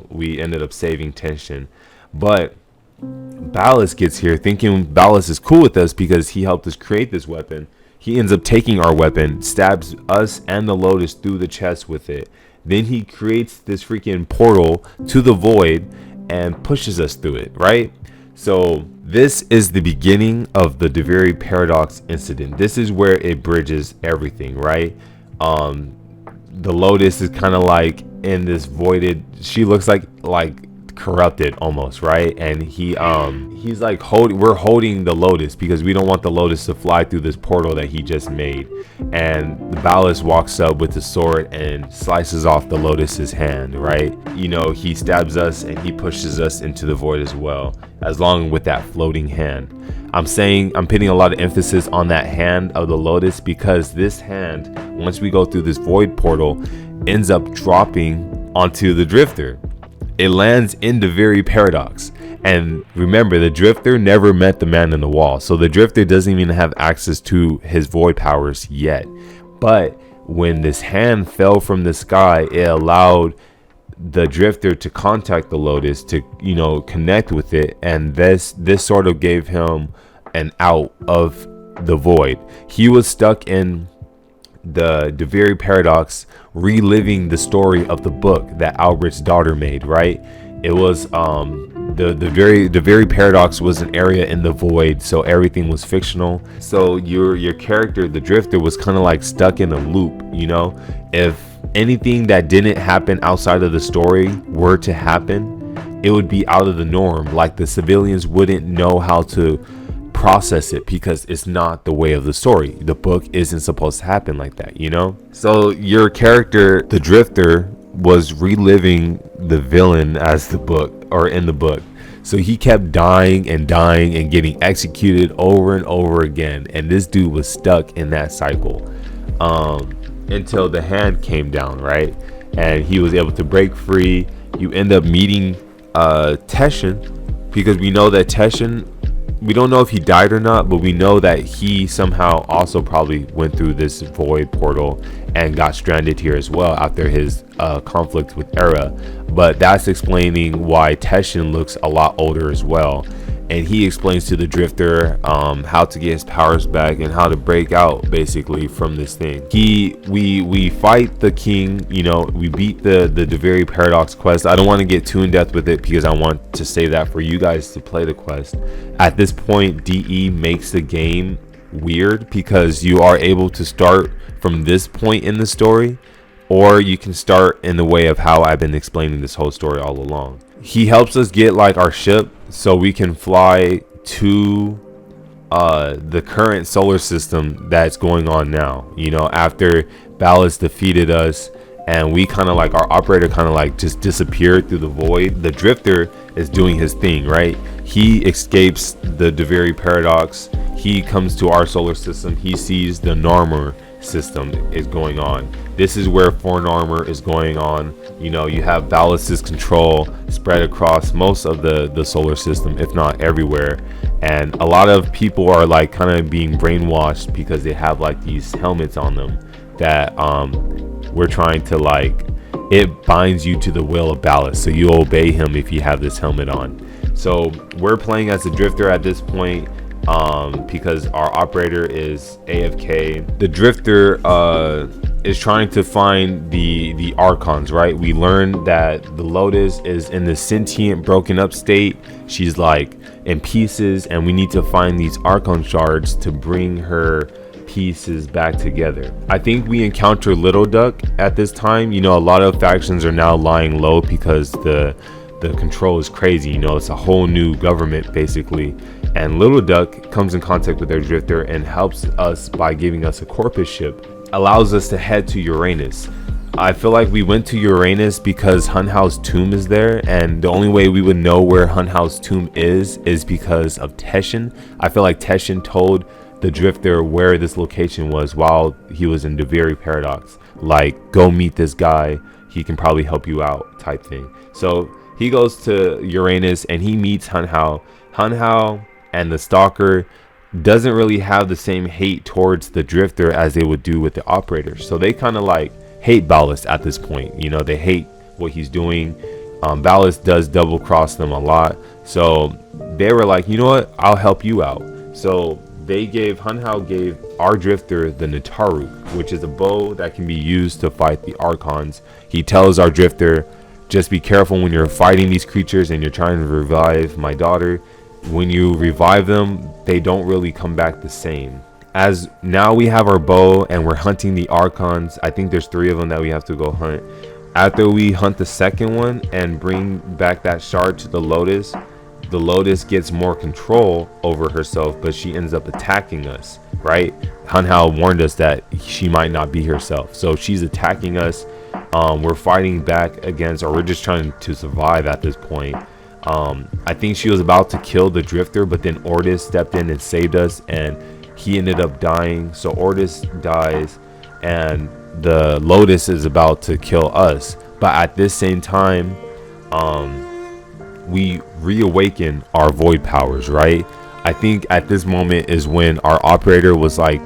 we ended up saving Tension. But Ballast gets here thinking Ballast is cool with us because he helped us create this weapon. He ends up taking our weapon, stabs us and the Lotus through the chest with it. Then he creates this freaking portal to the void and pushes us through it, right? So this is the beginning of the Deviri Paradox incident. This is where it bridges everything, right? The Lotus is kind of like in this voided, she looks like corrupted almost, right? And he's like we're holding the lotus because we don't want the lotus to fly through this portal that he just made. And the Ballast walks up with the sword and slices off the lotus's hand, right? You know, he stabs us and he pushes us into the void as well, as long with that floating hand. I'm putting a lot of emphasis on that hand of the lotus because this hand, once we go through this void portal, ends up dropping onto the drifter. It lands in the very paradox. And remember, the drifter never met the man in the wall, so the drifter doesn't even have access to his void powers yet. But when this hand fell from the sky, it allowed the drifter to contact the lotus, to, you know, connect with it, and this sort of gave him an out of the void. He was stuck in the very paradox, reliving the story of the book that Albert's daughter made, right? It was the very paradox was an area in the void, so everything was fictional. So your character, the drifter, was kind of like stuck in a loop, you know? If anything that didn't happen outside of the story were to happen, it would be out of the norm. Like, the civilians wouldn't know how to process it because it's not the way of the story. The book isn't supposed to happen like that, you know? So your character, the drifter, was reliving the villain as the book, or in the book. So he kept dying and getting executed over and over again, and this dude was stuck in that cycle until the hand came down, right? And he was able to break free. You end up meeting Teshin, because we know that Teshin, we don't know if he died or not, but we know that he somehow also probably went through this void portal and got stranded here as well after his conflict with Era. But that's explaining why Teshin looks a lot older as well. And he explains to the drifter how to get his powers back and how to break out basically from this thing. We fight the king, you know, we beat the very paradox quest. I don't want to get too in depth with it because I want to save that for you guys to play the quest. At this point, DE makes the game weird because you are able to start from this point in the story, or you can start in the way of how I've been explaining this whole story all along. He helps us get like our ship so we can fly to the current solar system that's going on now, you know, after Ballast defeated us and we kind of like, our operator kind of like just disappeared through the void. The drifter is doing his thing, right? He escapes the very paradox. He comes to our solar system. He sees the Narmer system is going on. This is where foreign armor is going on. You know, you have Ballast's control spread across most of the solar system, if not everywhere. And a lot of people are like kind of being brainwashed because they have like these helmets on them that we're trying to like, it binds you to the will of Ballast, so you obey him if you have this helmet on. So we're playing as a drifter at this point because our operator is AFK. The drifter is trying to find the archons, right? We learned that the Lotus is in the sentient broken up state. She's like in pieces, and we need to find these archon shards to bring her pieces back together. I think we encounter Little Duck at this time. You know, a lot of factions are now lying low because the control is crazy. You know, it's a whole new government basically. And Little Duck comes in contact with their drifter and helps us by giving us a Corpus ship, allows us to head to Uranus. I feel like we went to Uranus because Hun Hao's tomb is there, and the only way we would know where Hun Hao's tomb is because of Teshin. I feel like Teshin told the drifter where this location was while he was in the very paradox, like, go meet this guy, he can probably help you out type thing. So he goes to Uranus and he meets Hun Hao. Hun Hao and the Stalker doesn't really have the same hate towards the drifter as they would do with the operator. So they kind of like hate Ballast at this point. You know, they hate what he's doing. Ballast does double cross them a lot. So they were like, you know what, I'll help you out. So they gave, Hun Hao gave our drifter the Nataru, which is a bow that can be used to fight the Archons. He tells our drifter, just be careful when you're fighting these creatures and you're trying to revive my daughter. When you revive them, they don't really come back the same. As now we have our bow and we're hunting the Archons. I think there's 3 of them that we have to go hunt. After we hunt the second one and bring back that shard to the Lotus gets more control over herself, but she ends up attacking us, right? Hanhao warned us that she might not be herself, so she's attacking us. We're fighting back against, or we're just trying to survive at this point. I think she was about to kill the Drifter, but then Ortis stepped in and saved us, and he ended up dying. So Ortis dies, and the Lotus is about to kill us. But at this same time, we reawaken our void powers, right? I think at this moment is when our operator was like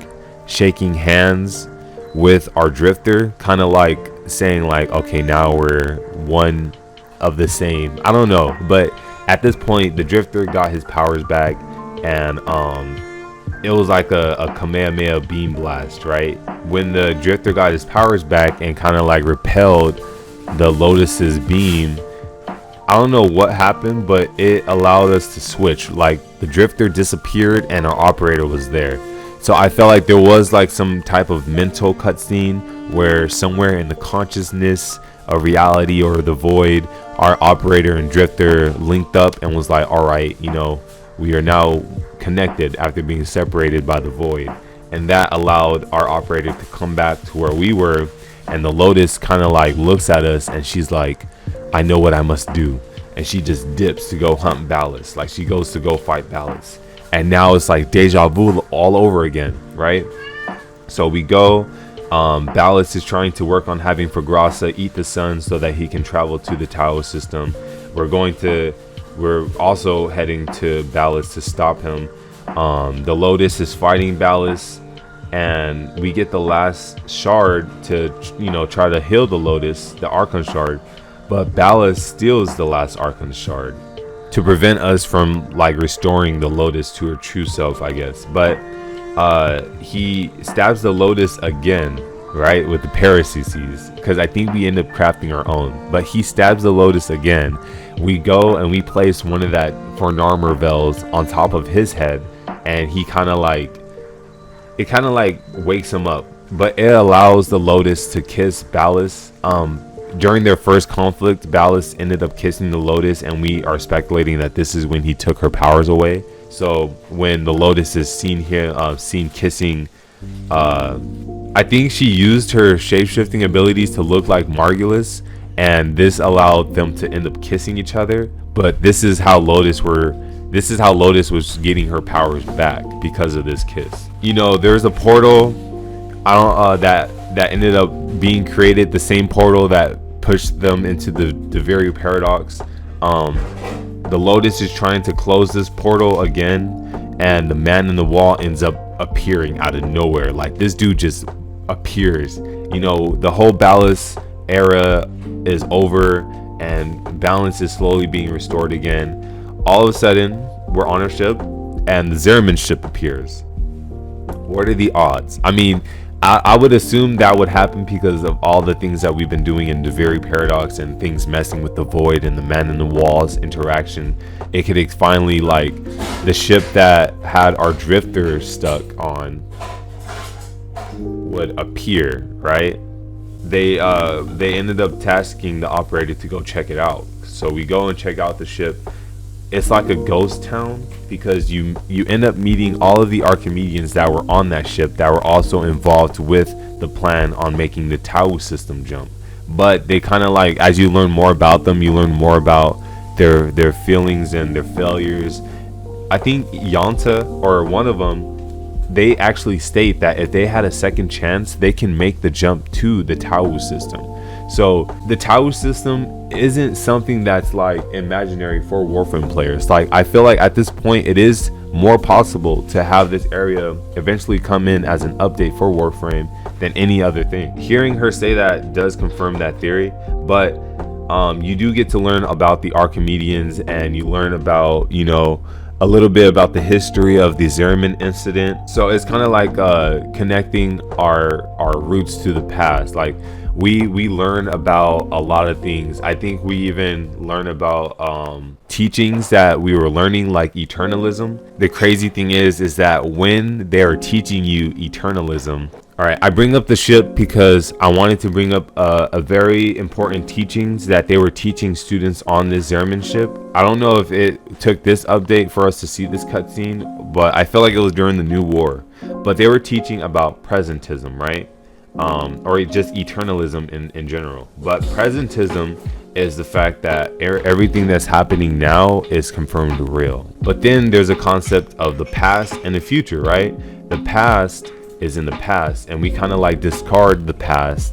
shaking hands with our Drifter, kind of like saying like, okay, now we're one of the same. I don't know, but at this point the Drifter got his powers back, and it was like a Kamehameha beam blast, right? When the Drifter got his powers back and kind of like repelled the Lotus's beam, I don't know what happened, but it allowed us to switch. Like the Drifter disappeared and our operator was there. So I felt like there was like some type of mental cutscene where somewhere in the consciousness of reality or the void, our operator and Drifter linked up and was like, all right, you know, we are now connected after being separated by the void. And that allowed our operator to come back to where we were. And the Lotus kind of like looks at us and she's like, I know what I must do. And she just dips to go hunt Ballast. Like she goes to go fight Ballast. And now it's like deja vu all over again, right? So we go. Ballast is trying to work on having Fagrasa eat the sun so that he can travel to the Tao system. We're also heading to Ballast to stop him. The Lotus is fighting Ballast, and we get the last shard to, you know, try to heal the Lotus, the Archon shard. But Ballast steals the last Archon shard to prevent us from like restoring the Lotus to her true self, I guess. But he stabs the Lotus again, right, with the Paraceses, because I think we end up crafting our own. But he stabs the Lotus again. We go and we place one of that Fornarmer Veils on top of his head, and he kind of like wakes him up. But it allows the Lotus to kiss Ballast. During their first conflict, Ballast ended up kissing the Lotus, and we are speculating that this is when he took her powers away. So when the Lotus is seen kissing, I think she used her shapeshifting abilities to look like Margulis, and this allowed them to end up kissing each other. But this is how Lotus was getting her powers back, because of this kiss. You know, there's a portal that ended up being created, the same portal that pushed them into the very paradox. The Lotus is trying to close this portal again, and the man in the wall ends up appearing out of nowhere. Like this dude just appears. You know, the whole Ballast era is over and balance is slowly being restored again. All of a sudden we're on our ship and the Zimmerman ship appears. What are the odds? I mean, I would assume that would happen because of all the things that we've been doing in the very paradox and things messing with the void and the man in the walls interaction. It could finally, like, the ship that had our Drifter stuck on would appear, right? They ended up tasking the operator to go check it out. So we go and check out the ship. It's like a ghost town, because you end up meeting all of the Archimedeans that were on that ship that were also involved with the plan on making the Tau system jump. But they kind of, like, as you learn more about them, you learn more about their feelings and their failures. I think Yanta, or one of them, they actually state that if they had a second chance, they can make the jump to the Tau system. So the Tau system isn't something that's like imaginary for Warframe players. Like, I feel like at this point it is more possible to have this area eventually come in as an update for Warframe than any other thing. Hearing her say that does confirm that theory, but you do get to learn about the Archimedeans, and you learn about, you know, a little bit about the history of the Zimmerman incident. So it's kind of like connecting our roots to the past. Like, we learn about a lot of things. I think we even learn about teachings that we were learning, like eternalism. The crazy thing is that when they are teaching you eternalism, All right, I bring up the ship because I wanted to bring up a very important teachings that they were teaching students on this Zerman ship. I don't know if it took this update for us to see this cutscene, but I felt like it was during the New War. But they were teaching about presentism, right? Or just eternalism in general. But presentism is the fact that everything that's happening now is confirmed real. But then there's a concept of the past and the future, right? The past is in the past, and we kind of like discard the past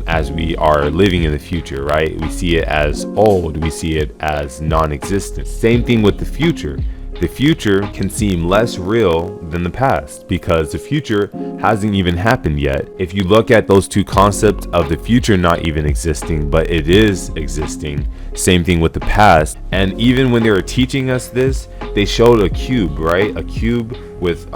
as we are living in the future, right? We see it as old, we see it as non-existent. Same thing with the future. The future can seem less real than the past because the future hasn't even happened yet. If you look at those two concepts of the future not even existing, but it is existing, same thing with the past. And even when they were teaching us this, they showed a cube, right? A cube with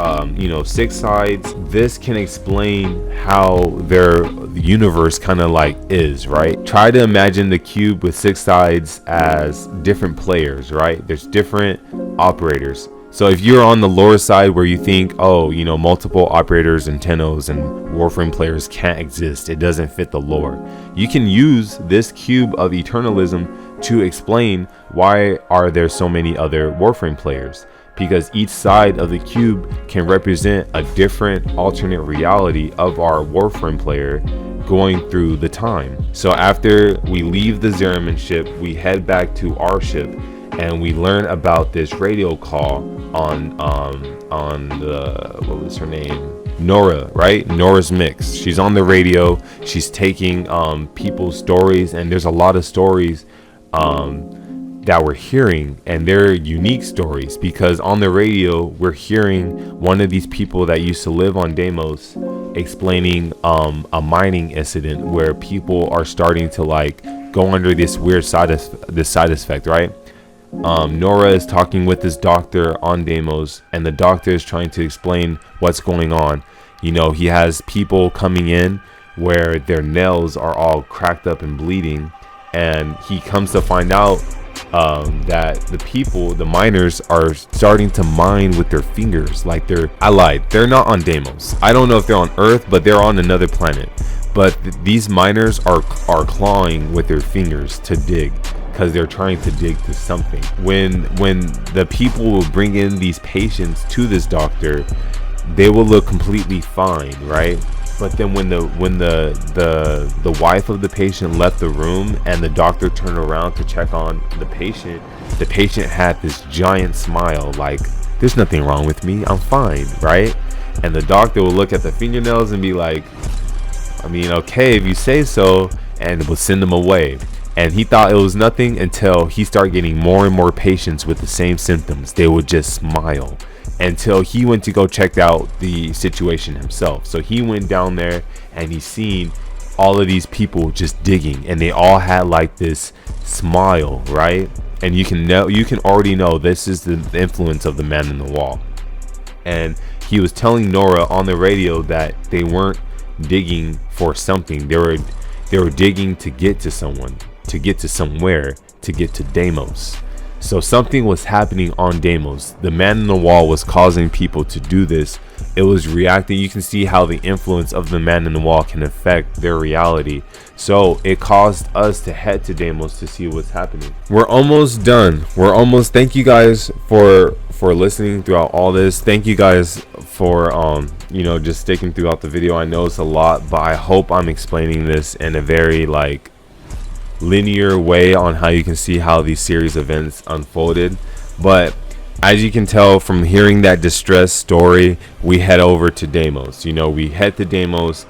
6 sides. This can explain how the universe kind of like is, right? Try to imagine the cube with 6 sides as different players, right? There's different operators. So if you're on the lower side where you think, oh, multiple operators and Tennos and Warframe players can't exist, it doesn't fit the lore, you can use this cube of eternalism to explain why are there so many other Warframe players, because each side of the cube can represent a different alternate reality of our Warframe player going through the time. So after we leave the Zerman ship, we head back to our ship and we learn about this radio call on the, what was her name? Nora, right? Nora's Mix. She's on the radio. She's taking people's stories, and there's a lot of stories that we're hearing, and they're unique stories because on the radio we're hearing one of these people that used to live on Deimos explaining a mining incident where people are starting to like go under this weird side effect, right? Nora is talking with this doctor on Deimos, and the doctor is trying to explain what's going on. He has people coming in where their nails are all cracked up and bleeding, and he comes to find out that the miners are starting to mine with their fingers. Like I lied, they're not on Deimos. I don't know if they're on Earth, but they're on another planet. But these miners are clawing with their fingers to dig, because they're trying to dig to something. When the people will bring in these patients to this doctor, they will look completely fine, right? But then when the wife of the patient left the room and the doctor turned around to check on the patient had this giant smile, like, there's nothing wrong with me, I'm fine, right? And the doctor will look at the fingernails and be like, I mean, okay, if you say so, and will send them away. And he thought it was nothing until he started getting more and more patients with the same symptoms. They would just smile until he went to go check out the situation himself. So he went down there and he seen all of these people just digging, and they all had like this smile, right? And you can already know this is the influence of the man in the wall. And he was telling Nora on the radio that they weren't digging for something. They were digging to get to someone, to get to somewhere, to get to Deimos. So something was happening on Deimos. The man in the wall was causing people to do this. It was reacting. You can see how the influence of the man in the wall can affect their reality. So it caused us to head to Deimos to see what's happening. We're almost done. Thank you guys for listening throughout all this. Thank you guys for just sticking throughout the video. I know it's a lot, but I hope I'm explaining this in a very like linear way on how you can see how these series events unfolded. But as you can tell from hearing that distress story, we head over to Deimos. We head to Deimos.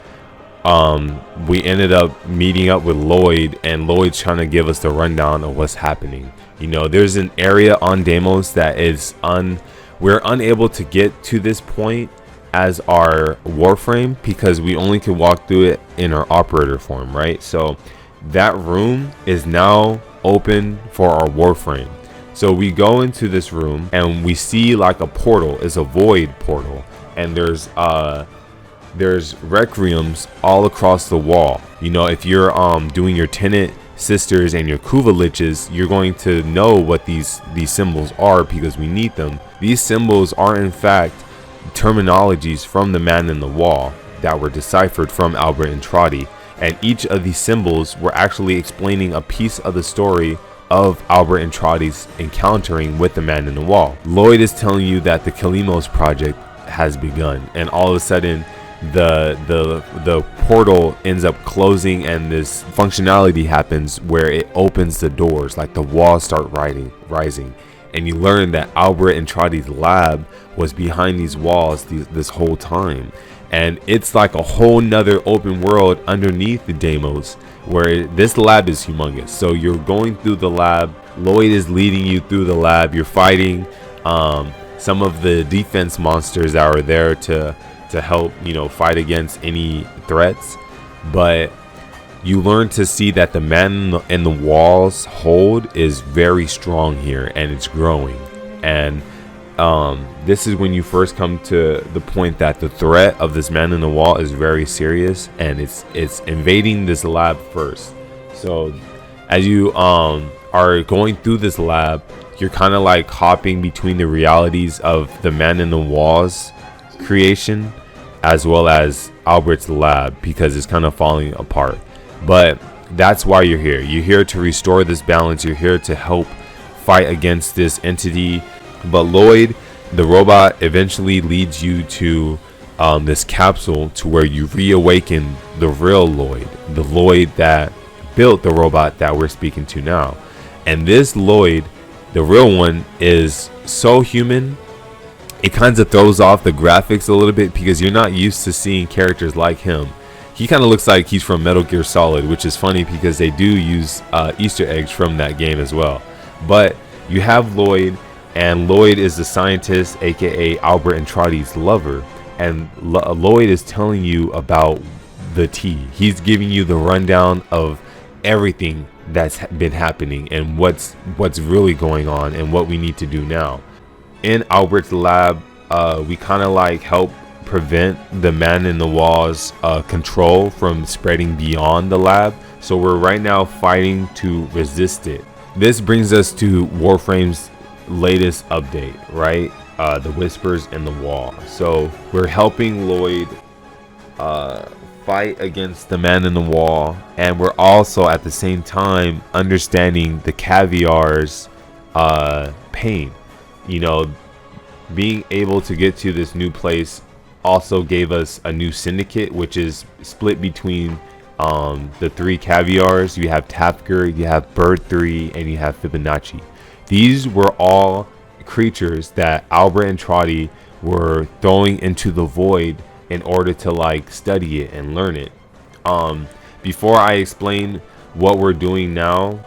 We ended up meeting up with Lloyd, and Lloyd's trying to give us the rundown of what's happening. There's an area on Deimos that is we're unable to get to this point as our Warframe because we only could walk through it in our operator form, right? So that room is now open for our Warframe. So we go into this room and we see like a portal. It's a void portal, and there's requiems all across the wall. If you're doing your tenant sisters and your Kuva liches, you're going to know what these symbols are because we need them. These symbols are in fact terminologies from the man in the wall. that were deciphered from Albert and Trotty, and each of these symbols were actually explaining a piece of the story of Albert and Trotty's encountering with the man in the wall. Lloyd is telling you that the Kalimos project has begun, and all of a sudden the portal ends up closing, and this functionality happens where it opens the doors, like the walls start rising, and you learn that Albert and Trotty's lab was behind these walls this whole time. And it's like a whole nother open world underneath the Deimos, where this lab is humongous. So you're going through the lab, Lloyd is leading you through the lab, you're fighting some of the defense monsters that are there to help, you know, fight against any threats. But you learn to see that the man in the walls hold is very strong here, and it's growing. And this is when you first come to the point that the threat of this man in the wall is very serious, and it's invading this lab first. So as you are going through this lab, you're kind of like hopping between the realities of the man in the walls creation as well as Albert's lab, because it's kind of falling apart. But that's why you're here. You're here to restore this balance. You're here to help fight against this entity. But Lloyd, the robot, eventually leads you to this capsule to where you reawaken the real Lloyd, the Lloyd that built the robot that we're speaking to now. And this Lloyd, the real one, is so human. It kind of throws off the graphics a little bit because you're not used to seeing characters like him. He kind of looks like he's from Metal Gear Solid, which is funny because they do use Easter eggs from that game as well. But you have Lloyd, and Lloyd is the scientist, aka Albert and Trotty's lover. And Lloyd is telling you about the tea. He's giving you the rundown of everything that's been happening and what's really going on and what we need to do now. In Albert's lab, we kind of like help prevent the man in the wall's control from spreading beyond the lab. So we're right now fighting to resist it. This brings us to Warframe's latest update, right? The Whispers in the Wall. So we're helping Lloyd fight against the man in the wall, and we're also at the same time understanding the Caviar's pain. You know, being able to get to this new place also gave us a new syndicate, which is split between the three Caviars. You have Tapker, you have Bird 3, and you have Fibonacci. These were all creatures that Albert and Trotty were throwing into the void in order to like study it and learn it. Before I explain what we're doing now,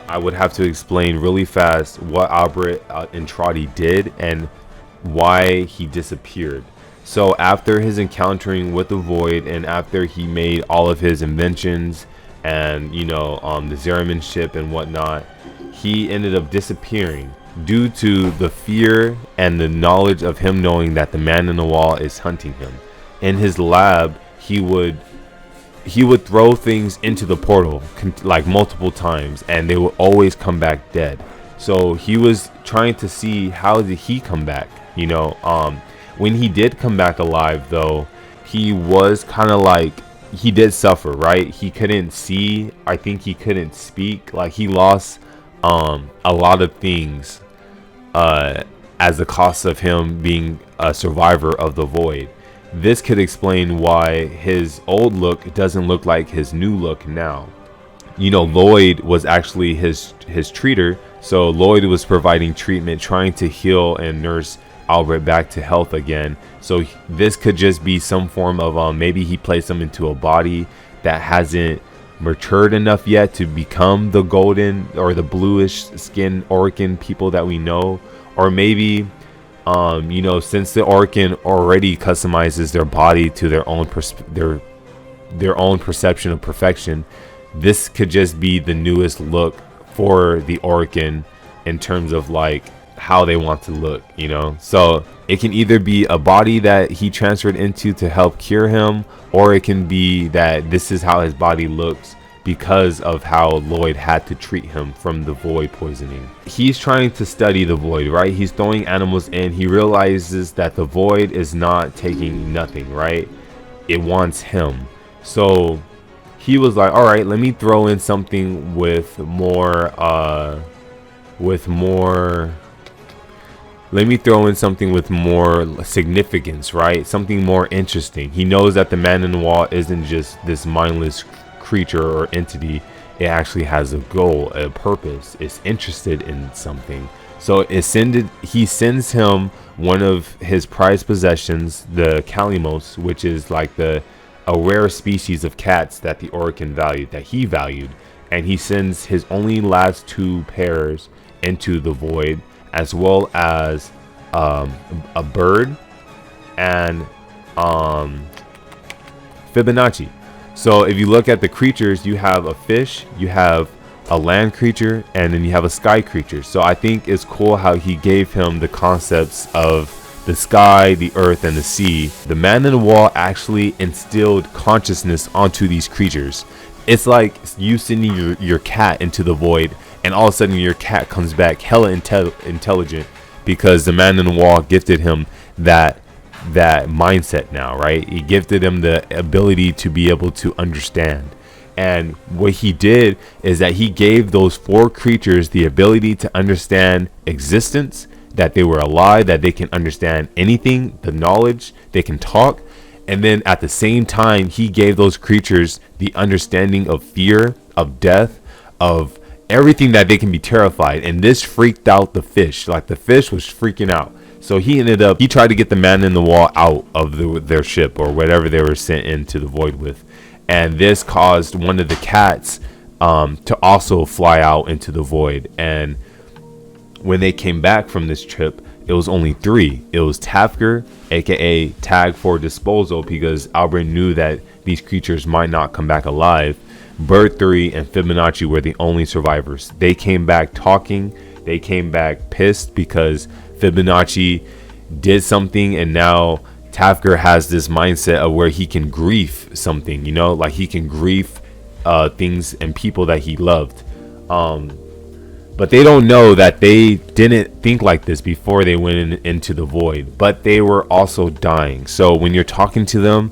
I would have to explain really fast what Albert and Trotty did and why he disappeared. So after his encountering with the void, and after he made all of his inventions and, you know, the Zeramin ship and whatnot, he ended up disappearing due to the fear and the knowledge of him knowing that the man in the wall is hunting him. In his lab, he would throw things into the portal like multiple times, and they would always come back dead. So he was trying to see how did he come back, you know. When he did come back alive, though, he was kind of like, he did suffer, right? He couldn't see. I think he couldn't speak. Like, he lost a lot of things as the cost of him being a survivor of the void. This could explain why his old look doesn't look like his new look now. You know, Lloyd was actually his treater, so Lloyd was providing treatment, trying to heal and nurse Albert back to health again. So this could just be some form of maybe he placed him into a body that hasn't matured enough yet to become the golden or the bluish skin Orcan people that we know. Or maybe you know, since the Orcan already customizes their body to their own perception of perfection, this could just be the newest look for the Orcan in terms of like how they want to look, you know. So it can either be a body that he transferred into to help cure him, or it can be that this is how his body looks because of how Lloyd had to treat him from the void poisoning. He's trying to study the void, right? He's throwing animals in. He realizes that the void is not taking nothing, right? it wants him. So he was like, all right, let me throw in something with more let me throw in something with more significance, right? Something more interesting. He knows that the man in the wall isn't just this mindless creature or entity. It actually has a goal, a purpose. It's interested in something. So he sends him one of his prized possessions, the Kalimos, which is like a rare species of cats that the Orokin valued, that he valued. And he sends his only last 2 pairs into the void, as well as a bird and Fibonacci. So if you look at the creatures, you have a fish, you have a land creature, and then you have a sky creature. So I think it's cool how he gave him the concepts of the sky, the earth, and the sea. The man in the wall actually instilled consciousness onto these creatures. It's like you sending your cat into the void, and all of a sudden your cat comes back hella intelligent, because the man in the wall gifted him that mindset now, right? He gifted him the ability to be able to understand. And what he did is that he gave those 4 creatures the ability to understand existence, that they were alive, that they can understand anything, the knowledge, they can talk. And then at the same time, he gave those creatures the understanding of fear, of death, of everything, that they can be terrified. And this freaked out the fish. Like, the fish was freaking out. So he tried to get the man in the wall out of their ship, or whatever they were sent into the void with. And this caused one of the cats to also fly out into the void. And when they came back from this trip, it was only 3. It was Tafker, aka Tag for Disposal, because Albert knew that these creatures might not come back alive. Bird 3 and Fibonacci were the only survivors. They came back talking. They came back pissed because Fibonacci did something, and now Tafker has this mindset of where he can grief something, like he can grief things and people that he loved. But they don't know that they didn't think like this before they went into the void, but they were also dying. So when you're talking to them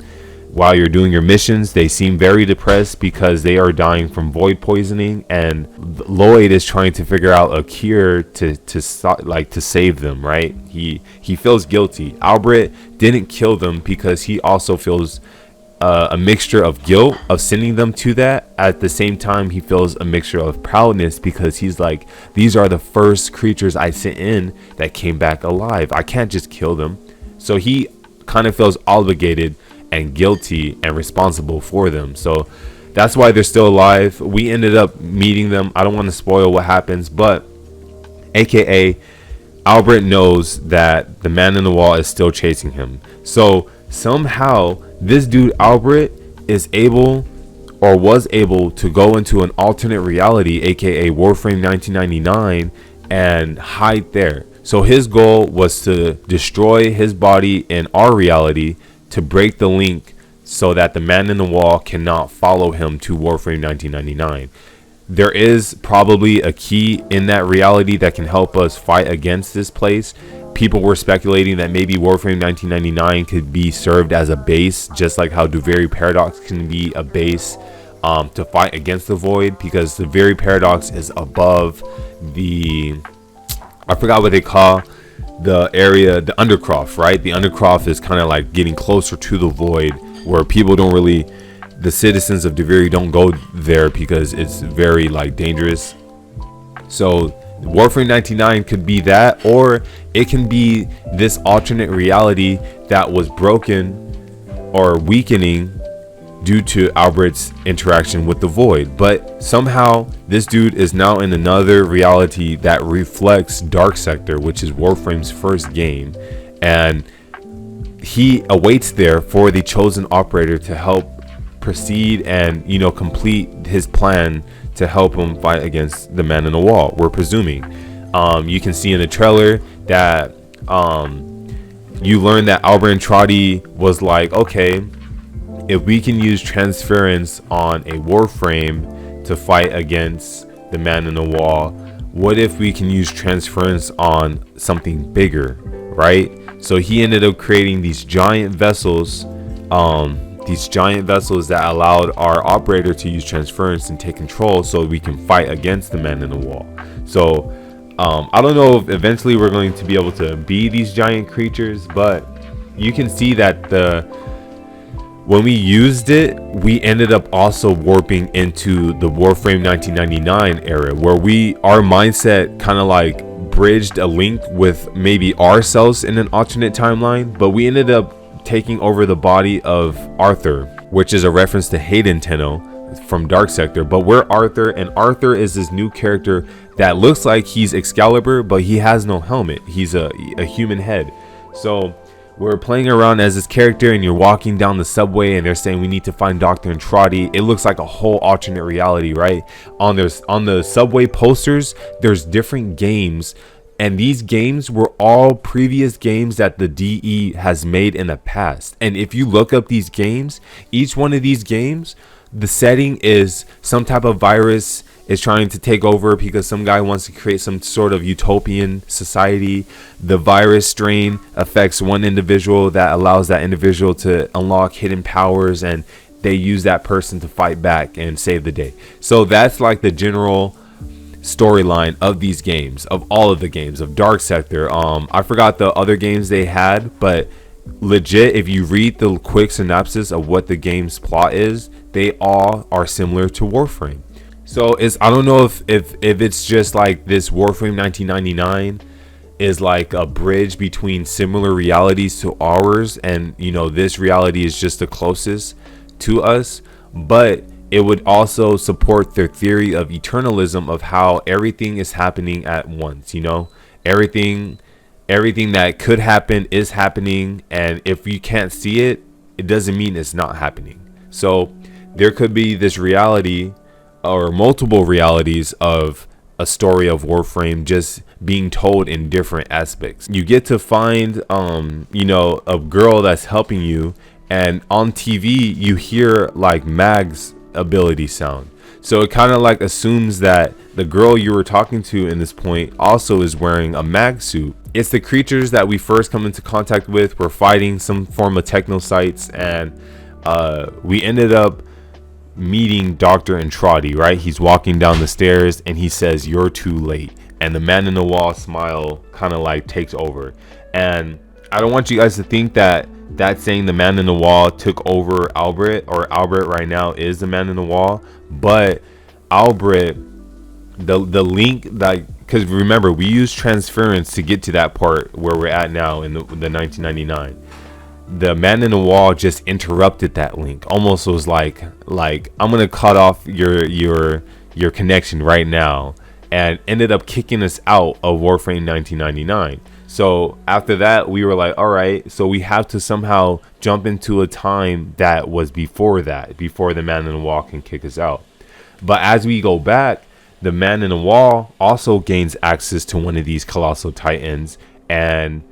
while you're doing your missions, they seem very depressed because they are dying from void poisoning, and Lloyd is trying to figure out a cure to save them, right? He feels guilty. Albert didn't kill them because he also feels a mixture of guilt of sending them to that. At the same time, he feels a mixture of proudness because he's like, these are the first creatures I sent in that came back alive. I can't just kill them. So he kind of feels obligated and guilty and responsible for them. So that's why they're still alive. We ended up meeting them. I don't want to spoil what happens, but aka Albert knows that the man in the wall is still chasing him. So somehow this dude Albert is able, or was able, to go into an alternate reality, aka Warframe 1999, and hide there. So his goal was to destroy his body in our reality, to break the link so that the man in the wall cannot follow him to Warframe 1999. There is probably a key in that reality that can help us fight against this place. People were speculating that maybe Warframe 1999 could be served as a base, just like how Duveri Paradox can be a base to fight against the void, because the Duveri Paradox is above the, I forgot what they call the area, the Undercroft, right? The Undercroft is kind of like getting closer to the void, where people don't really, the citizens of Duveri don't go there because it's very like dangerous. So Warframe 99 could be that, or it can be this alternate reality that was broken or weakening due to Albert's interaction with the void. But somehow this dude is now in another reality that reflects Dark Sector, which is Warframe's first game, and he awaits there for the chosen operator to help proceed and complete his plan to help him fight against the man in the wall, we're presuming. You can see in the trailer that you learn that Albert and Trotty was like, okay, if we can use transference on a Warframe to fight against the man in the wall, what if we can use transference on something bigger, right? So he ended up creating these giant vessels, these giant vessels that allowed our operator to use transference and take control so we can fight against the man in the wall. So I don't know if eventually we're going to be able to be these giant creatures, but you can see that when we used it, we ended up also warping into the Warframe 1999 era, where our mindset kind of like bridged a link with maybe ourselves in an alternate timeline, but we ended up taking over the body of Arthur, which is a reference to Hayden Tenno from Dark Sector. But we're Arthur, and Arthur is this new character that looks like he's Excalibur, but he has no helmet. He's a human head. So we're playing around as this character, and you're walking down the subway and they're saying we need to find Dr. Andrade. It looks like a whole alternate reality, right? On the subway posters, there's different games, and these games were all previous games that the DE has made in the past. And if you look up these games, each one of these games, the setting is some type of virus is trying to take over because some guy wants to create some sort of utopian society. The virus strain affects one individual that allows that individual to unlock hidden powers, and they use that person to fight back and save the day. So that's like the general storyline of these games, of all of the games of Dark Sector. I forgot the other games they had, but legit, if you read the quick synopsis of what the game's plot is, they all are similar to Warframe. So I don't know if it's just like this Warframe 1999 is like a bridge between similar realities to ours, and this reality is just the closest to us, but it would also support their theory of eternalism, of how everything is happening at once. Everything that could happen is happening, and if you can't see it, it doesn't mean it's not happening. So there could be this reality or multiple realities of a story of Warframe just being told in different aspects. You get to find a girl that's helping you, and on TV you hear like Mag's ability sound. So it kind of like assumes that the girl you were talking to in this point also is wearing a mag suit. It's the creatures that we first come into contact with. We're fighting some form of technocytes, and we ended up meeting Dr. Andrade, right? He's walking down the stairs and he says, "You're too late." And the man in the wall smile kind of like takes over. And I don't want you guys to think that saying the man in the wall took over Albert, or Albert right now is the man in the wall. But Albert, the link, that, because remember, we use transference to get to that part where we're at now in the 1999. The man in the wall just interrupted that link. Almost was like I'm gonna cut off your connection right now, and ended up kicking us out of Warframe 1999. So after that, we were like, all right, so we have to somehow jump into a time that was before the man in the wall can kick us out. But as we go back, the man in the wall also gains access to one of these colossal titans, and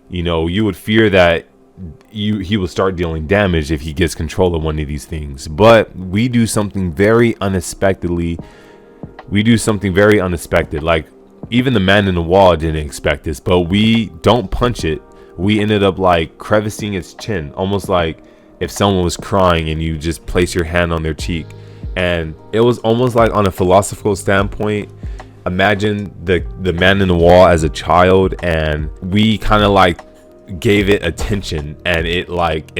you would fear that he will start dealing damage if he gets control of one of these things. But we do something very unexpected. Like, even the man in the wall didn't expect this, but we don't punch it. We ended up like crevicing its chin, almost like if someone was crying and you just place your hand on their cheek. And it was almost like, on a philosophical standpoint, imagine the man in the wall as a child, and we kind of like gave it attention, and it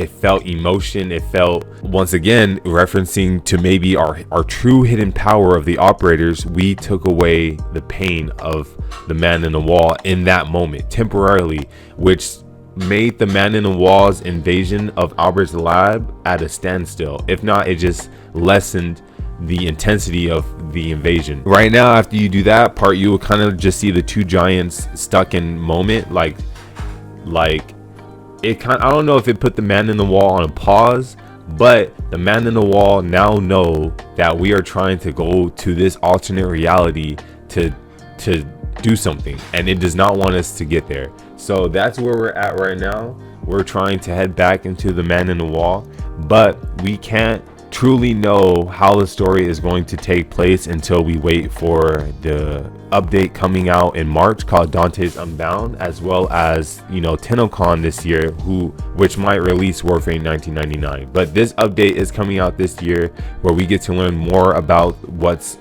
felt emotion. It felt, once again, referencing to maybe our true hidden power of the operators. We took away the pain of the man in the wall in that moment temporarily, which made the man in the wall's invasion of Albert's lab at a standstill. If not, it just lessened the intensity of the invasion. Right now, after you do that part, you will kind of just see the two giants stuck in moment, like it kind, I don't know if it put the man in the wall on a pause, but the man in the wall now know that we are trying to go to this alternate reality to do something, and it does not want us to get there. So that's where we're at right now. We're trying to head back into the man in the wall, but we can't truly know how the story is going to take place until we wait for the update coming out in March called Dante's Unbound, as well as, you know, TennoCon this year, which might release Warframe 1999. But this update is coming out this year, where we get to learn more about what's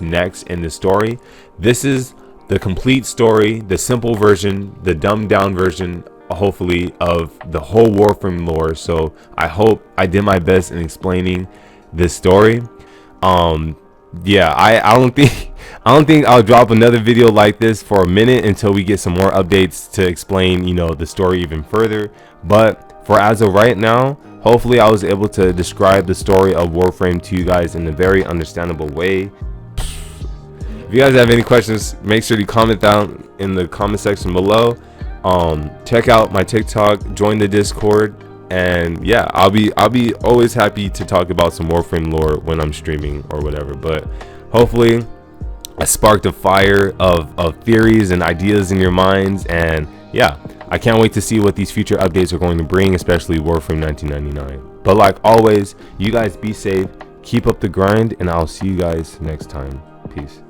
next in the story. This is the complete story, the simple version, the dumbed down version, hopefully, of the whole Warframe lore. So I hope I did my best in explaining this story. Yeah, I don't think I'll drop another video like this for a minute until we get some more updates to explain, you know, the story even further. But for as of right now, hopefully I was able to describe the story of Warframe to you guys in a very understandable way. If you guys have any questions, make sure to comment down in the comment section below. Check out my TikTok, join the Discord, and yeah, I'll be always happy to talk about some Warframe lore when I'm streaming or whatever. But hopefully I sparked a fire of theories and ideas in your minds, and yeah, I can't wait to see what these future updates are going to bring, especially Warframe 1999. But like always, you guys be safe, keep up the grind, and I'll see you guys next time. Peace.